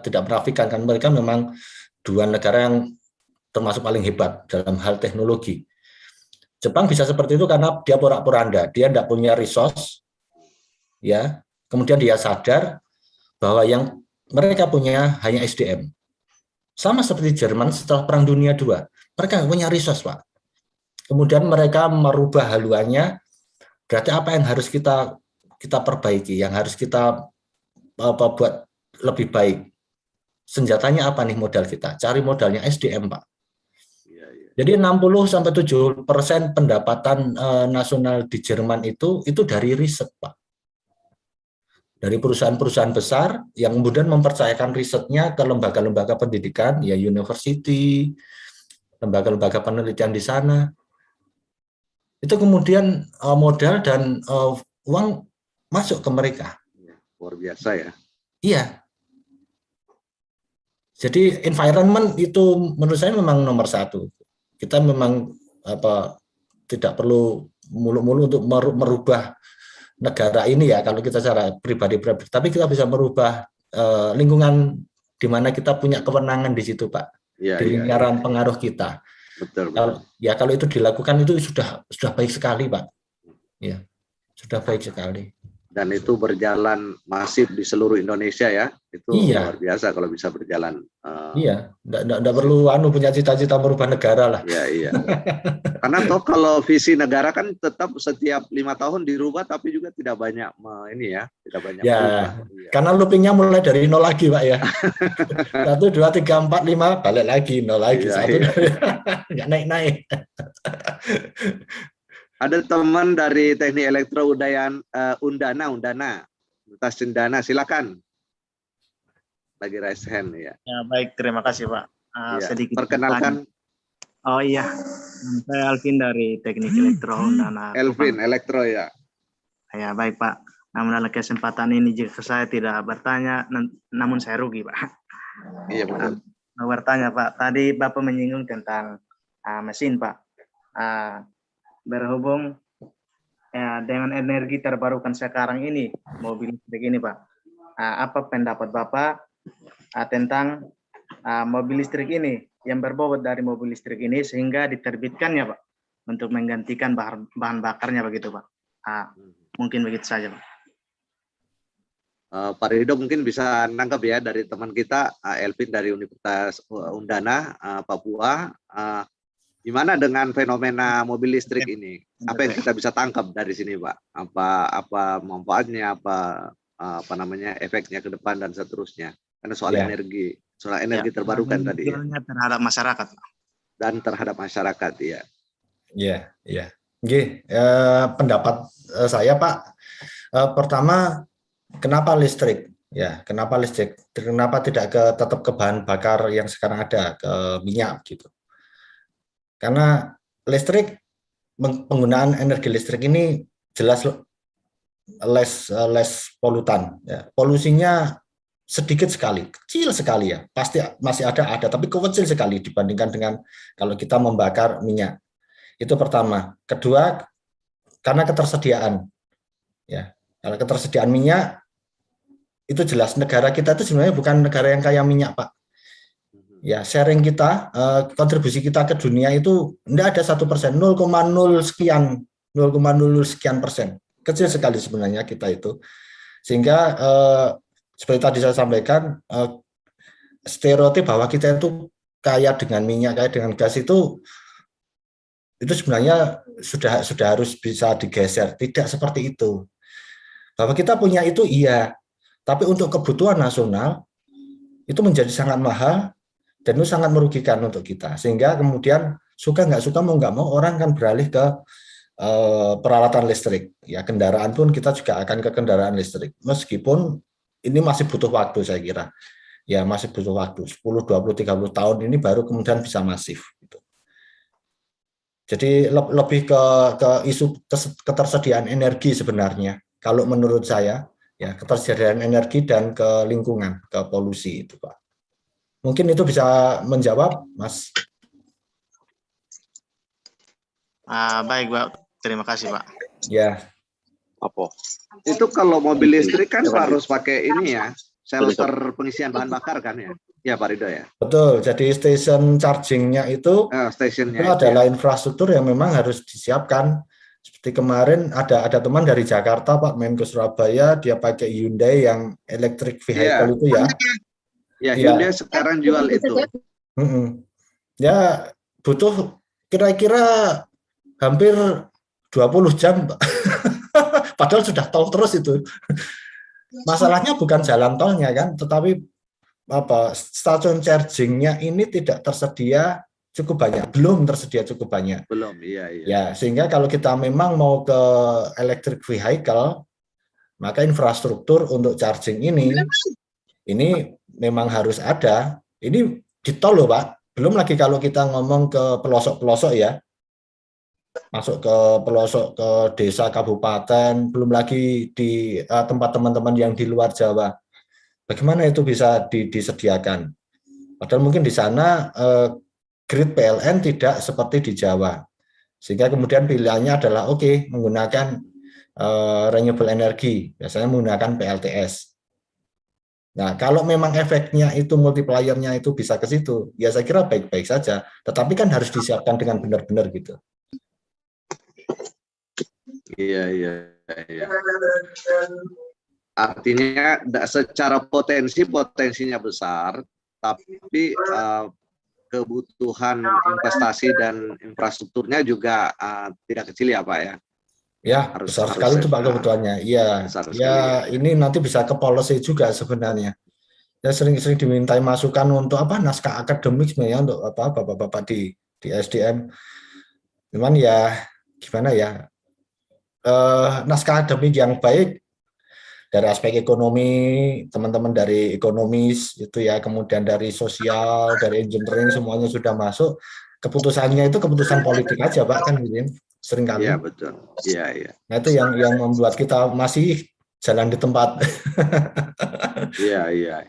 tidak menafikan kan mereka memang dua negara yang termasuk paling hebat dalam hal teknologi. Jepang bisa seperti itu karena dia porak-poranda, dia tidak punya resource, ya. Kemudian dia sadar bahwa yang mereka punya hanya SDM. Sama seperti Jerman setelah Perang Dunia II, mereka punya resource, Pak. Kemudian mereka merubah haluannya, berarti apa yang harus kita perbaiki, yang harus kita buat lebih baik. Senjatanya apa nih modal kita? Cari modalnya SDM, Pak. Jadi 60-70% pendapatan nasional di Jerman itu dari riset, Pak. Dari perusahaan-perusahaan besar yang kemudian mempercayakan risetnya ke lembaga-lembaga pendidikan, ya university, lembaga-lembaga penelitian di sana. Itu kemudian modal dan uang masuk ke mereka. Luar biasa ya. Iya. Jadi environment itu menurut saya memang nomor satu. Kita memang tidak perlu mulu-mulu untuk merubah negara ini ya kalau kita secara pribadi, tapi kita bisa merubah lingkungan di mana kita punya kewenangan di situ Pak, di lingkaran pengaruh kita. Betul. Kalau itu dilakukan itu sudah baik sekali Pak, ya sudah baik sekali. Dan itu berjalan masif di seluruh Indonesia ya, itu luar biasa kalau bisa berjalan. Iya, enggak perlu punya cita-cita merubah negara lah. Iya. Karena toh kalau visi negara kan tetap setiap 5 tahun dirubah, tapi juga tidak banyak tidak banyak berubah. Karena loopingnya mulai dari nol lagi Pak ya. 1, 2, 3, 4, 5 balik lagi nol lagi. Nggak naik-naik. Ada teman dari Teknik Elektro Undana, Universitas Cendana, silakan. Lagi raise hand ya. Ya, baik, terima kasih Pak. Ya, Sedikit perkenalkan. Oh iya, saya Alvin dari Teknik Elektro Undana. Elvin, Elektro ya. Ya, baik Pak. Namun dalam kesempatan ini jika saya tidak bertanya, namun saya rugi Pak. Iya betul. Mau bertanya Pak, tadi Bapak menyinggung tentang mesin Pak. Berhubung dengan energi terbarukan sekarang ini, mobil listrik ini Pak, apa pendapat Bapak tentang mobil listrik ini yang berbobot dari mobil listrik ini sehingga diterbitkannya Pak untuk menggantikan bahan bakarnya begitu Pak? Mungkin begitu saja Pak. Pak Rido mungkin bisa nangkep ya dari teman kita Elvin dari Universitas Undana Papua. Gimana dengan fenomena mobil listrik ini? Apa yang kita bisa tangkap dari sini Pak? Apa manfaatnya, apa namanya efeknya ke depan dan seterusnya? Karena soal energi terbarukan tadi. Terhadap masyarakat dan terhadap masyarakat ya. Iya. Pendapat saya Pak, pertama kenapa listrik? Ya, kenapa listrik? Kenapa tidak tetap ke bahan bakar yang sekarang ada, ke minyak gitu? Karena penggunaan energi listrik ini jelas less polutan. Ya. Polusinya sedikit sekali, kecil sekali ya. Pasti masih ada, tapi kecil sekali dibandingkan dengan kalau kita membakar minyak. Itu pertama. Kedua, karena ketersediaan. Ya, kalau ketersediaan minyak itu jelas negara kita itu sebenarnya bukan negara yang kaya minyak, Pak. Ya, sharing kita, kontribusi kita ke dunia itu tidak ada 1%, 0,0 sekian persen. Kecil sekali sebenarnya kita itu. Sehingga seperti tadi saya sampaikan, stereotip bahwa kita itu kaya dengan minyak, kaya dengan gas itu sebenarnya sudah harus bisa digeser. Tidak seperti itu. Bahwa kita punya itu iya, tapi untuk kebutuhan nasional itu menjadi sangat mahal dan itu sangat merugikan untuk kita. Sehingga kemudian suka nggak mau orang kan beralih ke peralatan listrik. Ya, kendaraan pun kita juga akan ke kendaraan listrik. Meskipun ini masih butuh waktu saya kira. Ya, masih butuh waktu. 10, 20, 30 tahun ini baru kemudian bisa masif. Gitu. Jadi lebih ke isu ketersediaan energi sebenarnya. Kalau menurut saya, ya ketersediaan energi dan ke lingkungan, ke polusi itu Pak. Mungkin itu bisa menjawab, Mas. Baik, Pak. Terima kasih, Pak. Ya. Apa? Itu kalau mobil listrik kan harus pakai ini ya, shelter pengisian bahan bakar kan ya? Ya, Pak Rido ya. Betul. Jadi station charging-nya itu adalah infrastruktur yang memang harus disiapkan. Seperti kemarin ada teman dari Jakarta, Pak, main ke Surabaya, dia pakai Hyundai yang electric vehicle itu ya. Ya, Hyundai sekarang jual itu. Ya, butuh kira-kira hampir 20 jam, Pak. Padahal sudah tol terus itu. Masalahnya bukan jalan tolnya kan, tetapi stasiun charging-nya ini tidak tersedia cukup banyak, belum tersedia cukup banyak. Belum, iya. Ya, sehingga kalau kita memang mau ke electric vehicle, maka infrastruktur untuk charging ini memang harus ada. Ini di tol loh, Pak. Belum lagi kalau kita ngomong ke pelosok-pelosok ya. Masuk ke pelosok, ke desa, kabupaten, belum lagi di tempat teman-teman yang di luar Jawa. Bagaimana itu bisa disediakan? Padahal mungkin di sana grid PLN tidak seperti di Jawa. Sehingga kemudian pilihannya adalah menggunakan renewable energy, biasanya menggunakan PLTS. Nah, kalau memang efeknya itu multiplier-nya itu bisa ke situ, ya saya kira baik-baik saja. Tetapi kan harus disiapkan dengan benar-benar gitu. Iya. Artinya secara potensinya besar, tapi kebutuhan investasi dan infrastrukturnya juga tidak kecil ya Pak ya? Ya, besar sekali itu Pak kebutuhannya. Iya, ini nanti bisa ke policy juga sebenarnya. Ya sering-sering dimintai masukan untuk naskah akademik sebenarnya untuk bapak-bapak di SDM. Cuman ya gimana ya, naskah akademik yang baik dari aspek ekonomi, teman-teman dari ekonomis itu ya, kemudian dari sosial, dari engineering, semuanya sudah masuk. Keputusannya itu keputusan politik aja, Pak, kan gitu seringkali. Iya, betul. Iya, iya. Nah, itu yang membuat kita masih jalan di tempat. Iya, iya.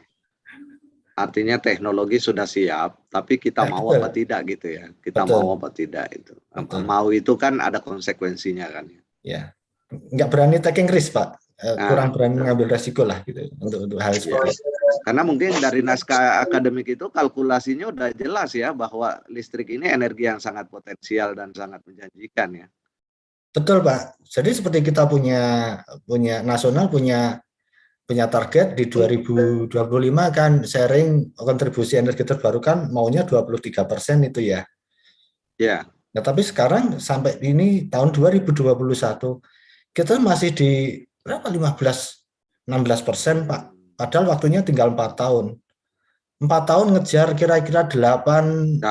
Artinya teknologi sudah siap, tapi kita mau Betul. apa tidak gitu ya. Kita Betul. mau apa tidak itu. Betul. Mau itu kan ada konsekuensinya kan. Ya, nggak berani taking risk, Pak. Kurang berani Betul. mengambil resiko lah gitu untuk hal seperti itu. Karena mungkin dari naskah akademik itu kalkulasinya udah jelas ya bahwa listrik ini energi yang sangat potensial dan sangat menjanjikan ya. Betul, Pak. Jadi seperti kita punya nasional punya target di 2025 kan sharing kontribusi energi terbarukan maunya 23% itu ya. Ya. Nah, tapi sekarang sampai ini tahun 2021 kita masih di berapa 15-16%, Pak. Padahal waktunya tinggal 4 tahun. 4 tahun ngejar kira-kira 8%.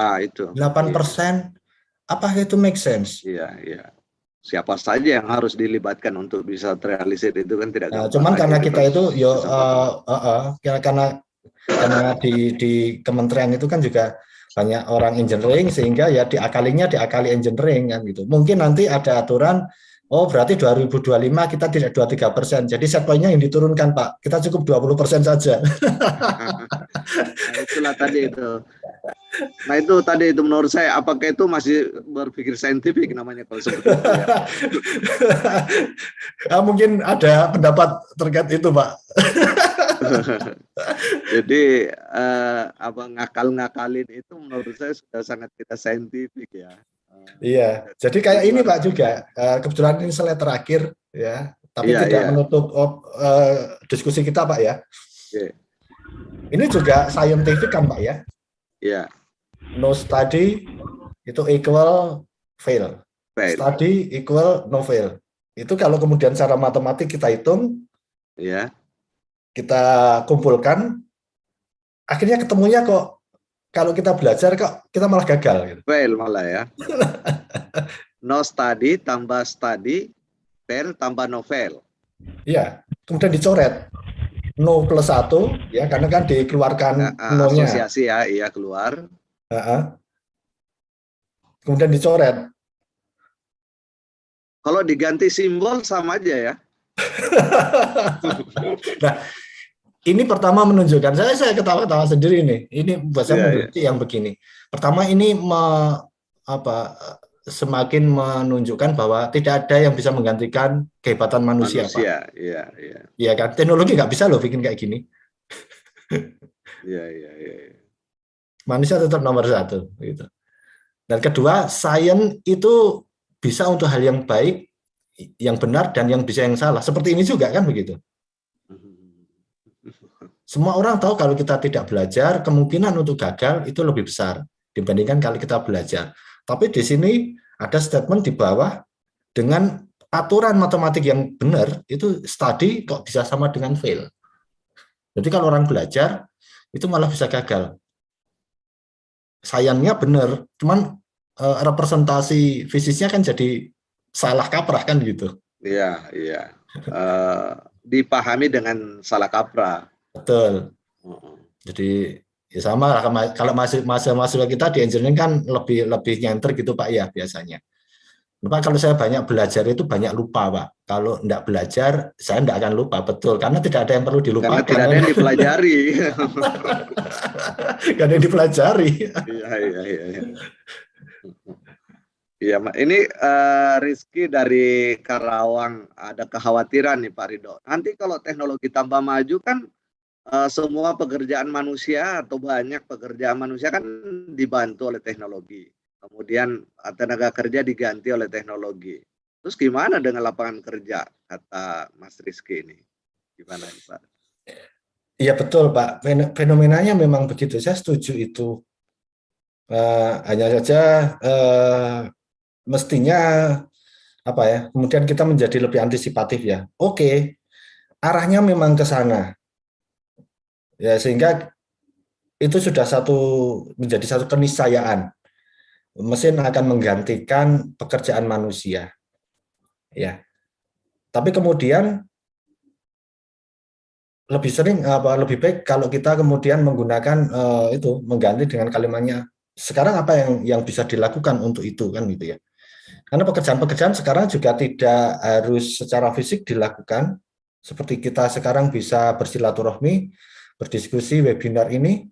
Apa itu make sense? Iya, iya. Siapa saja yang harus dilibatkan untuk bisa terrealisir itu kan tidak gampang. Cuman karena kita itu karena di kementerian itu kan juga banyak orang engineering, sehingga ya diakali engineering kan gitu. Mungkin nanti ada aturan, berarti 2025 kita tidak 23%. Jadi set point-nya yang diturunkan, Pak. Kita cukup 20% saja. Nah, itulah tadi itu. Nah, itu tadi itu menurut saya, apakah itu masih berpikir saintifik namanya kalau seperti itu ya? Mungkin ada pendapat terkait itu, Pak. Jadi ngakal-ngakalin itu menurut saya sudah sangat tidak saintifik ya. Iya, jadi kayak ini Pak juga, kebetulan ini slide terakhir ya, tapi tidak menutup diskusi kita Pak ya. Ini juga scientific kan Pak ya? Iya. No study itu equal fail. Study equal no fail. Itu kalau kemudian secara matematik kita hitung, ya, kita kumpulkan, akhirnya ketemunya kok kalau kita belajar kok kita malah gagal. Gitu. Fail malah ya. No study tambah study, fail tambah no fail. Iya, kemudian dicoret. No plus 1, ya karena kan dikeluarkan no-nya. Asosiasi ya, iya keluar. Kemudian dicoret. Kalau diganti simbol sama aja ya. Nah, ini pertama menunjukkan, saya ketawa-tawa sendiri nih. Ini buat saya membukti yang begini. Pertama ini semakin menunjukkan bahwa tidak ada yang bisa menggantikan kehebatan manusia Pak. Iya. Iya kan, teknologi nggak bisa loh bikin kayak gini. Iya. Manusia tetap nomor 1 gitu. Dan kedua, sains itu bisa untuk hal yang baik, yang benar dan yang bisa yang salah. Seperti ini juga kan begitu. Semua orang tahu kalau kita tidak belajar, kemungkinan untuk gagal itu lebih besar dibandingkan kalau kita belajar. Tapi di sini ada statement di bawah, dengan aturan matematik yang benar, itu study kok bisa sama dengan fail. Jadi kalau orang belajar, itu malah bisa gagal. Sayangnya benar, cuman representasi fisiknya kan jadi salah kaprah kan gitu. Iya. Dipahami dengan salah kaprah. Betul. Jadi ya sama lah, kalau mahasiswa kita di engineering kan lebih nyenter gitu Pak ya biasanya. Pak, kalau saya banyak belajar itu banyak lupa Pak. Kalau enggak belajar saya enggak akan lupa, betul, karena tidak ada yang perlu dilupakan. Karena tidak ada yang dipelajari. Tidak ada yang dipelajari. Iya. Iya, ini Rizky dari Karawang ada kekhawatiran nih Pak Ridho. Nanti kalau teknologi tambah maju kan semua pekerjaan manusia atau banyak pekerjaan manusia kan dibantu oleh teknologi. Kemudian tenaga kerja diganti oleh teknologi. Terus gimana dengan lapangan kerja, kata Mas Rizky ini? Gimana Pak? Iya betul Pak, fenomenanya memang begitu, saya setuju itu. Hanya saja mestinya kemudian kita menjadi lebih antisipatif ya. Oke, arahnya memang ke sana. Ya, sehingga itu sudah menjadi satu keniscayaan. mesin akan menggantikan pekerjaan manusia. Ya. Tapi kemudian lebih baik kalau kita kemudian menggunakan itu mengganti dengan kalimatnya sekarang apa yang bisa dilakukan untuk itu kan gitu ya. Karena pekerjaan-pekerjaan sekarang juga tidak harus secara fisik dilakukan. Seperti kita sekarang bisa bersilaturahmi, berdiskusi, webinar ini,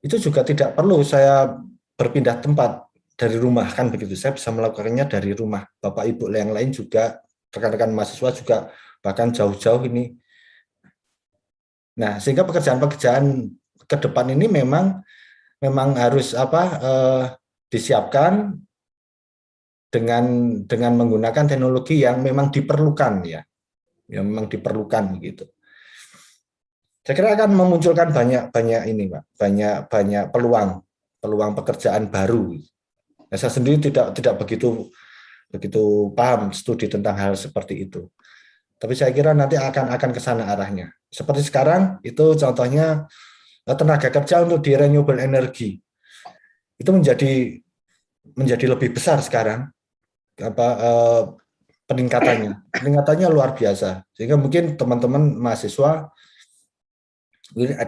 itu juga tidak perlu saya berpindah tempat dari rumah kan begitu. Saya bisa melakukannya dari rumah. Bapak Ibu yang lain juga, rekan-rekan mahasiswa juga bahkan jauh-jauh ini. Nah, sehingga pekerjaan-pekerjaan ke depan ini memang harus disiapkan dengan menggunakan teknologi yang memang diperlukan ya. Yang memang diperlukan begitu. Saya kira akan memunculkan banyak ini, Pak. Banyak peluang pekerjaan baru. Nah, saya sendiri tidak begitu paham studi tentang hal seperti itu. Tapi saya kira nanti akan ke sana arahnya. Seperti sekarang itu contohnya tenaga kerja untuk di renewable energy itu menjadi lebih besar sekarang peningkatannya luar biasa, sehingga mungkin teman-teman mahasiswa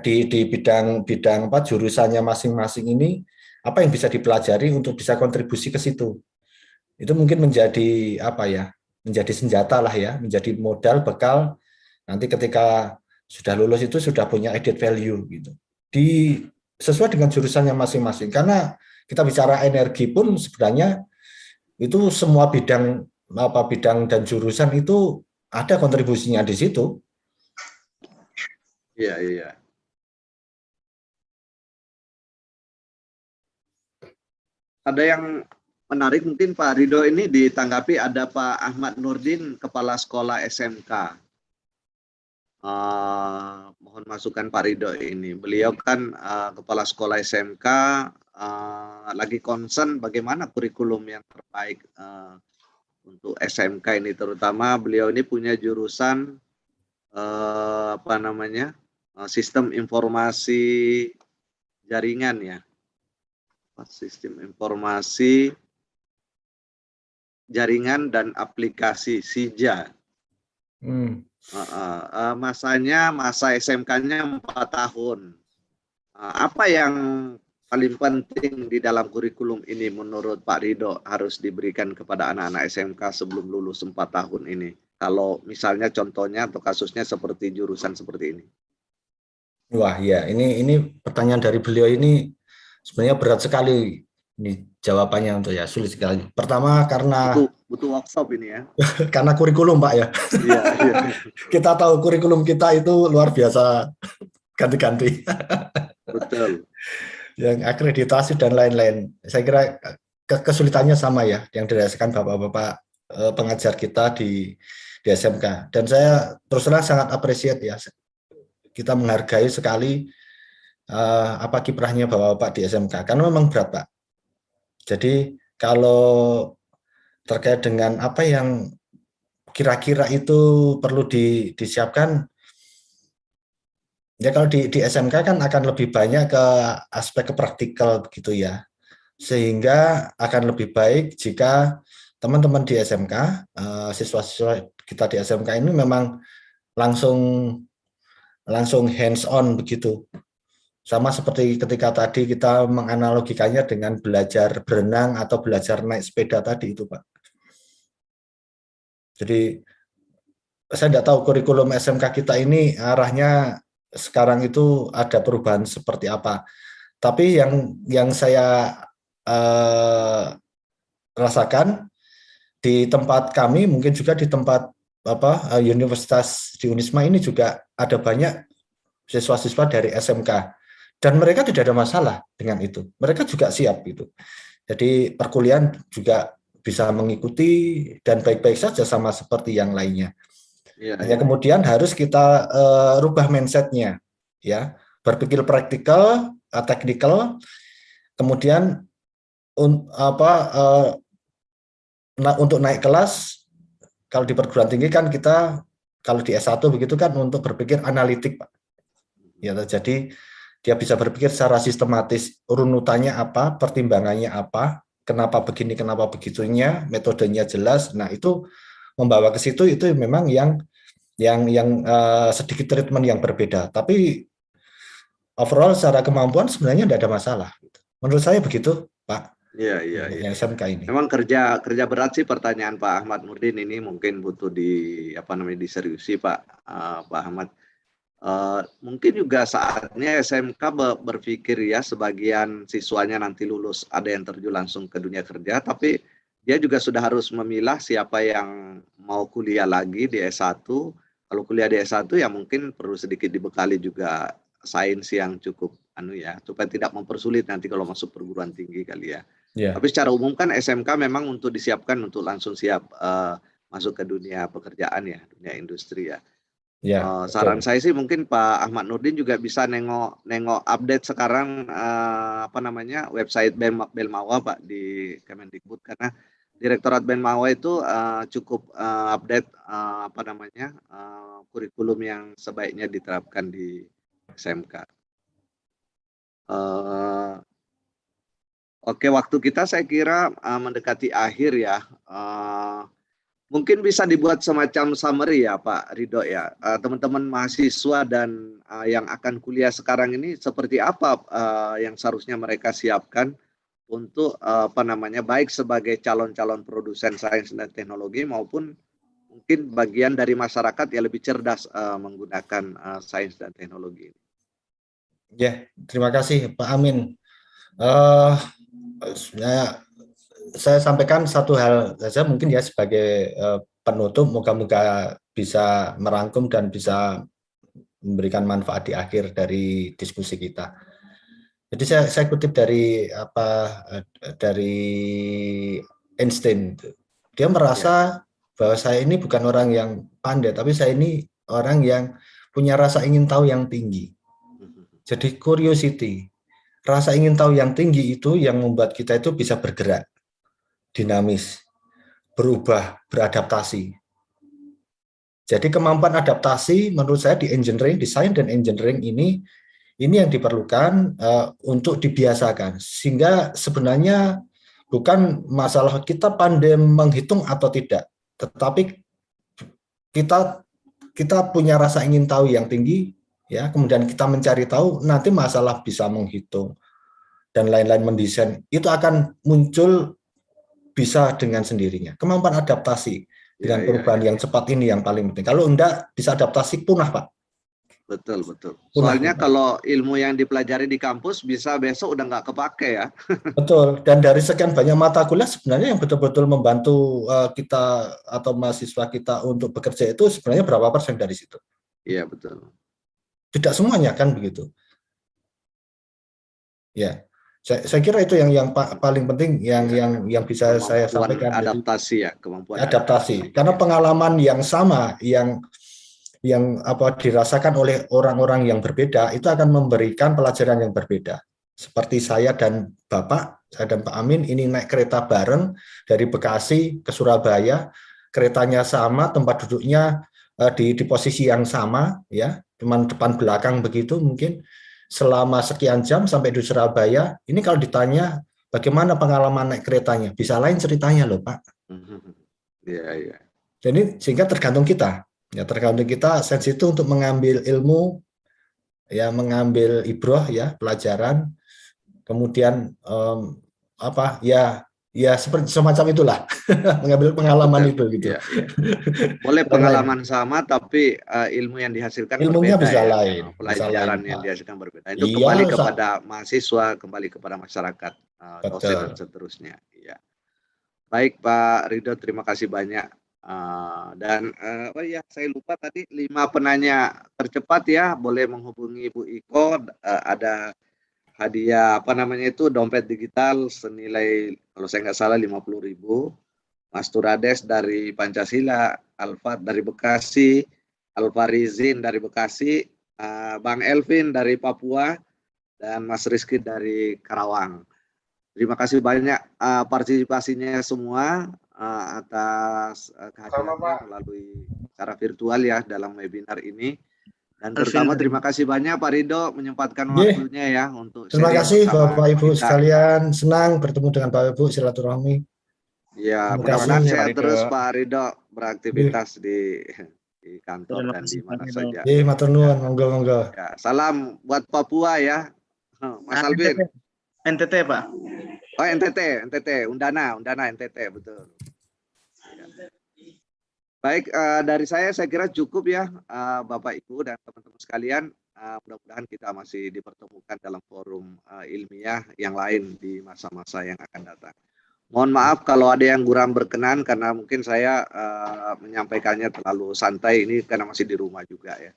di bidang jurusannya masing-masing ini apa yang bisa dipelajari untuk bisa kontribusi ke situ, itu mungkin menjadi menjadi senjata lah ya, menjadi modal bekal nanti ketika sudah lulus itu sudah punya added value gitu, sesuai dengan jurusannya masing-masing. Karena kita bicara energi pun sebenarnya itu semua bidang dan jurusan itu ada kontribusinya di situ. Iya. Ada yang menarik mungkin Pak Ridho ini ditanggapi, ada Pak Ahmad Nurdin, Kepala Sekolah SMK. Mohon masukan Pak Ridho ini. Beliau kan Kepala Sekolah SMK, lagi concern bagaimana kurikulum yang terbaik untuk SMK ini, terutama beliau ini punya jurusan sistem informasi jaringan ya, sistem informasi jaringan dan aplikasi SIJA. Masa SMK-nya 4 tahun. Apa yang paling penting di dalam kurikulum ini menurut Pak Ridho harus diberikan kepada anak-anak SMK sebelum lulus 4 tahun ini? Kalau misalnya contohnya atau kasusnya seperti jurusan seperti ini. Wah ya, ini pertanyaan dari beliau ini sebenarnya berat sekali ini jawabannya, untuk ya sulit sekali. Pertama karena butuh workshop ini ya. Karena kurikulum Pak ya. Iya. Kita tahu kurikulum kita itu luar biasa ganti-ganti. Betul. Yang akreditasi dan lain-lain. Saya kira kesulitannya sama ya yang dirasakan bapak-bapak pengajar kita di SMK. Dan saya terus terang sangat appreciate ya. Kita menghargai sekali kiprahnya bapak-bapak di SMK, karena memang berat Pak. Jadi kalau terkait dengan apa yang kira-kira itu perlu disiapkan, ya kalau di SMK kan akan lebih banyak ke aspek praktikal begitu ya, sehingga akan lebih baik jika teman-teman di SMK, siswa-siswa kita di SMK ini memang langsung hands on begitu. Sama seperti ketika tadi kita menganalogikannya dengan belajar berenang atau belajar naik sepeda tadi itu Pak. Jadi saya tidak tahu kurikulum SMK kita ini arahnya sekarang itu ada perubahan seperti apa. Tapi yang saya rasakan di tempat kami, mungkin juga di tempat universitas di Unisma ini juga ada banyak siswa-siswa dari SMK, dan mereka tidak ada masalah dengan itu. Mereka juga siap gitu. Jadi perkuliahan juga bisa mengikuti dan baik-baik saja sama seperti yang lainnya. Hanya kemudian harus kita rubah mindset-nya, ya, berpikir praktikal, teknikal, kemudian untuk naik kelas. Kalau di perguruan tinggi kan kita, kalau di S1 begitu kan untuk berpikir analitik Pak. Ya, jadi dia bisa berpikir secara sistematis, runutannya apa, pertimbangannya apa, kenapa begini, kenapa begitunya, metodenya jelas. Nah, itu membawa ke situ itu memang yang sedikit treatment yang berbeda. Tapi overall secara kemampuan sebenarnya tidak ada masalah. Menurut saya begitu, Pak. Iya, iya, iya. Yang SMK ini. Memang kerja berat sih pertanyaan Pak Ahmad Nurdin ini mungkin butuh diseriusi Pak Pak Ahmad. Mungkin juga saatnya SMK berpikir ya, sebagian siswanya nanti lulus ada yang terjun langsung ke dunia kerja, tapi dia juga sudah harus memilah siapa yang mau kuliah lagi di S1. Kalau kuliah di S1 ya mungkin perlu sedikit dibekali juga sains yang cukup supaya tidak mempersulit nanti kalau masuk perguruan tinggi kali ya. Yeah. Tapi secara umum kan SMK memang untuk disiapkan untuk langsung siap masuk ke dunia pekerjaan ya, dunia industri ya. Ya, saran saya sih mungkin Pak Ahmad Nurdin juga bisa nengok update sekarang website Belmawa Pak di Kemendikbud, karena Direktorat Belmawa itu cukup update kurikulum yang sebaiknya diterapkan di SMK. Oke, waktu kita saya kira mendekati akhir ya. Mungkin bisa dibuat semacam summary ya Pak Ridho ya. Teman-teman mahasiswa dan yang akan kuliah sekarang ini seperti apa yang seharusnya mereka siapkan untuk baik sebagai calon-calon produsen sains dan teknologi maupun mungkin bagian dari masyarakat yang lebih cerdas menggunakan sains dan teknologi. Ya, terima kasih Pak Amin. Saya sampaikan satu hal saja mungkin ya sebagai penutup, moga-moga bisa merangkum dan bisa memberikan manfaat di akhir dari diskusi kita. Jadi saya kutip dari Einstein. Dia merasa bahwa saya ini bukan orang yang pandai, tapi saya ini orang yang punya rasa ingin tahu yang tinggi. Jadi curiosity, rasa ingin tahu yang tinggi itu yang membuat kita itu bisa bergerak, dinamis, berubah, beradaptasi. Jadi kemampuan adaptasi menurut saya di engineering, desain dan engineering ini yang diperlukan untuk dibiasakan. Sehingga sebenarnya bukan masalah kita pandai menghitung atau tidak, tetapi kita punya rasa ingin tahu yang tinggi, ya. Kemudian kita mencari tahu, nanti masalah bisa menghitung dan lain-lain, mendesain itu akan muncul bisa dengan sendirinya. Kemampuan adaptasi dengan perubahan yang cepat ini yang paling penting. Kalau enggak bisa adaptasi punah, Pak. Betul. Soalnya kalau ilmu yang dipelajari di kampus bisa besok udah nggak kepake ya. Betul. Dan dari sekian banyak mata kuliah sebenarnya yang betul-betul membantu kita atau mahasiswa kita untuk bekerja itu sebenarnya berapa persen dari situ? Iya, betul. Tidak semuanya kan begitu. Ya. Saya kira itu yang paling penting yang bisa saya sampaikan. Adaptasi ya, kemampuan adaptasi. Karena pengalaman yang sama yang dirasakan oleh orang-orang yang berbeda itu akan memberikan pelajaran yang berbeda. Seperti saya dan Pak Amin ini naik kereta bareng dari Bekasi ke Surabaya, keretanya sama, tempat duduknya di posisi yang sama, ya, cuman depan belakang begitu mungkin. Selama sekian jam sampai di Surabaya, ini kalau ditanya bagaimana pengalaman naik keretanya, bisa lain ceritanya loh Pak. Iya. Jadi sehingga tergantung kita. Ya, tergantung kita sensitif untuk mengambil ilmu, ya, mengambil ibroh, ya, pelajaran, kemudian seperti semacam itulah mengambil pengalaman itu gitu. Ya. Boleh pengalaman sama tapi ilmu yang dihasilkan ilmunya berbeda, bisa ya. lain, Pelajaran yang dihasilkan berbeda. Itu kembali kepada mahasiswa, kembali kepada masyarakat, dosen dan seterusnya. Ya. Baik Pak Ridho, terima kasih banyak. Saya lupa tadi 5 penanya tercepat ya, boleh menghubungi Bu Iko, ada hadiah dompet digital senilai kalau saya nggak salah 50.000. Mas Turades dari Pancasila, Alfat dari Bekasi, Alfarizin dari Bekasi, Bang Elvin dari Papua, dan Mas Rizky dari Karawang. Terima kasih banyak partisipasinya semua atas kehadirannya melalui cara virtual ya dalam webinar ini. Dan terutama terima kasih banyak Pak Ridho menyempatkan waktunya ya untuk terima sharing kasih bersama Bapak Ibu kita. sekalian, senang bertemu dengan Bapak Ibu silaturahmi. Ya, Terima mudah-mudahan kasih, sehat Pak terus Ridho. Pak Ridho beraktivitas di kantor Terima dan kasih, di Pak mana Ridho. saja. matur nuwun, monggo. Ya, salam buat Papua ya, Mas Alvin. NTT, Pak. Oh, NTT, Undana NTT, betul. Ya. Baik, dari saya kira cukup ya, Bapak Ibu dan teman-teman sekalian. Mudah-mudahan kita masih dipertemukan dalam forum ilmiah yang lain di masa-masa yang akan datang. Mohon maaf kalau ada yang kurang berkenan karena mungkin saya menyampaikannya terlalu santai ini karena masih di rumah juga ya.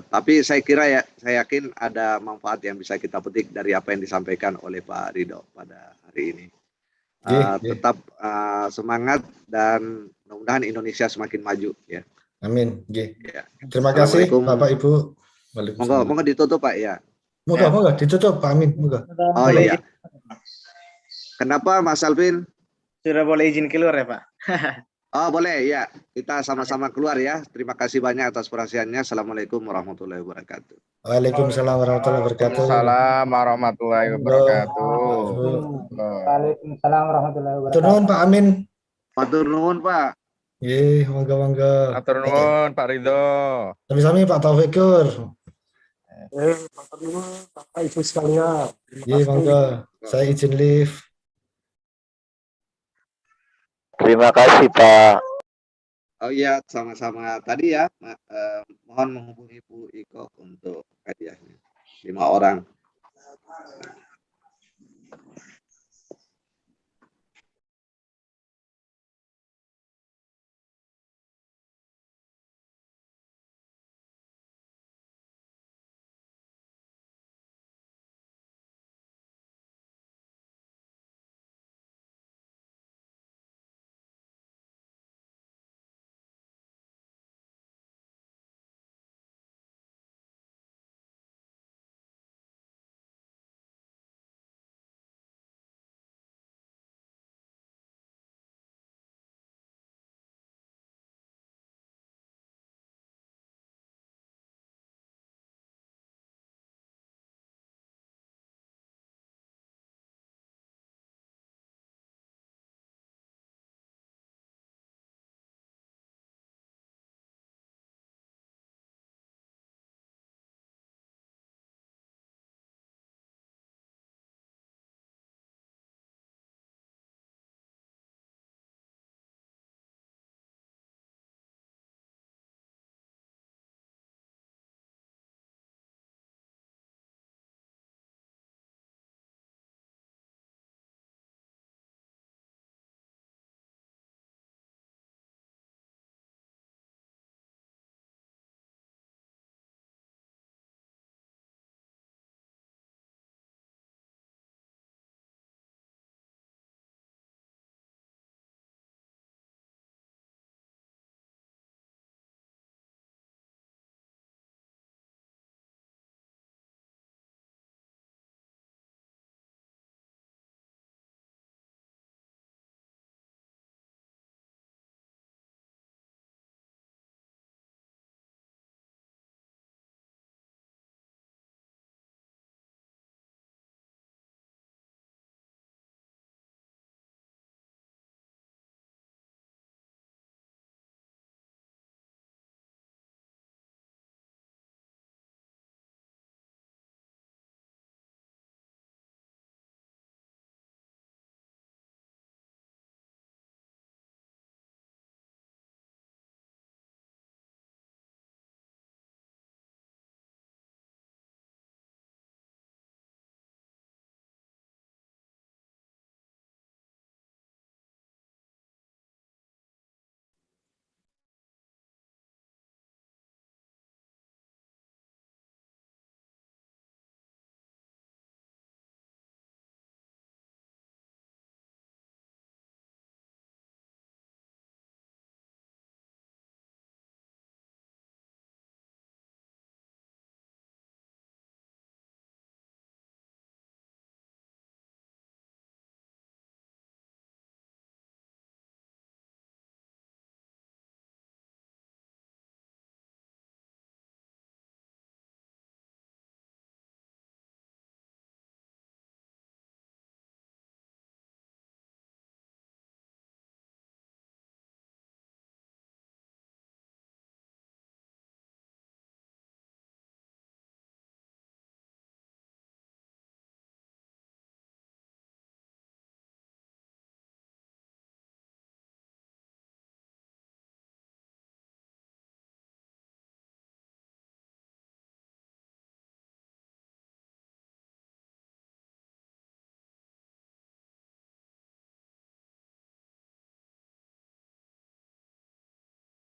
Tapi saya kira ya, saya yakin ada manfaat yang bisa kita petik dari apa yang disampaikan oleh Pak Ridho pada hari ini. Tetap semangat dan mudah-mudahan Indonesia semakin maju ya. Amin. Ya. Terima kasih Bapak Ibu. Monggo ditutup Pak ya. Monggo ditutup Pak Amin. Monggo. Oh iya. Kenapa Mas Alvin? Sudah boleh izin keluar ya Pak? Oh boleh ya. Kita sama-sama keluar ya. Terima kasih banyak atas perhatiannya. Assalamualaikum warahmatullahi wabarakatuh. Waalaikumsalam warahmatullahi wabarakatuh. Waalaikumsalam warahmatullahi wabarakatuh. Waalaikumsalam warahmatullahi wabarakatuh. Matur nuwun Pak Amin. Matur nuwun Pak. Nggih, monggo. Matur nuwun Pak Ridho. Sami-sami Pak Taufikur. Matur nuwun Bapak Ibu sekalian. Nggih, monggo. Saya izin live. Terima kasih Pak. Oh iya, sama-sama. Tadi ya, mohon menghubungi Bu Iko untuk hadiahnya. 5 orang.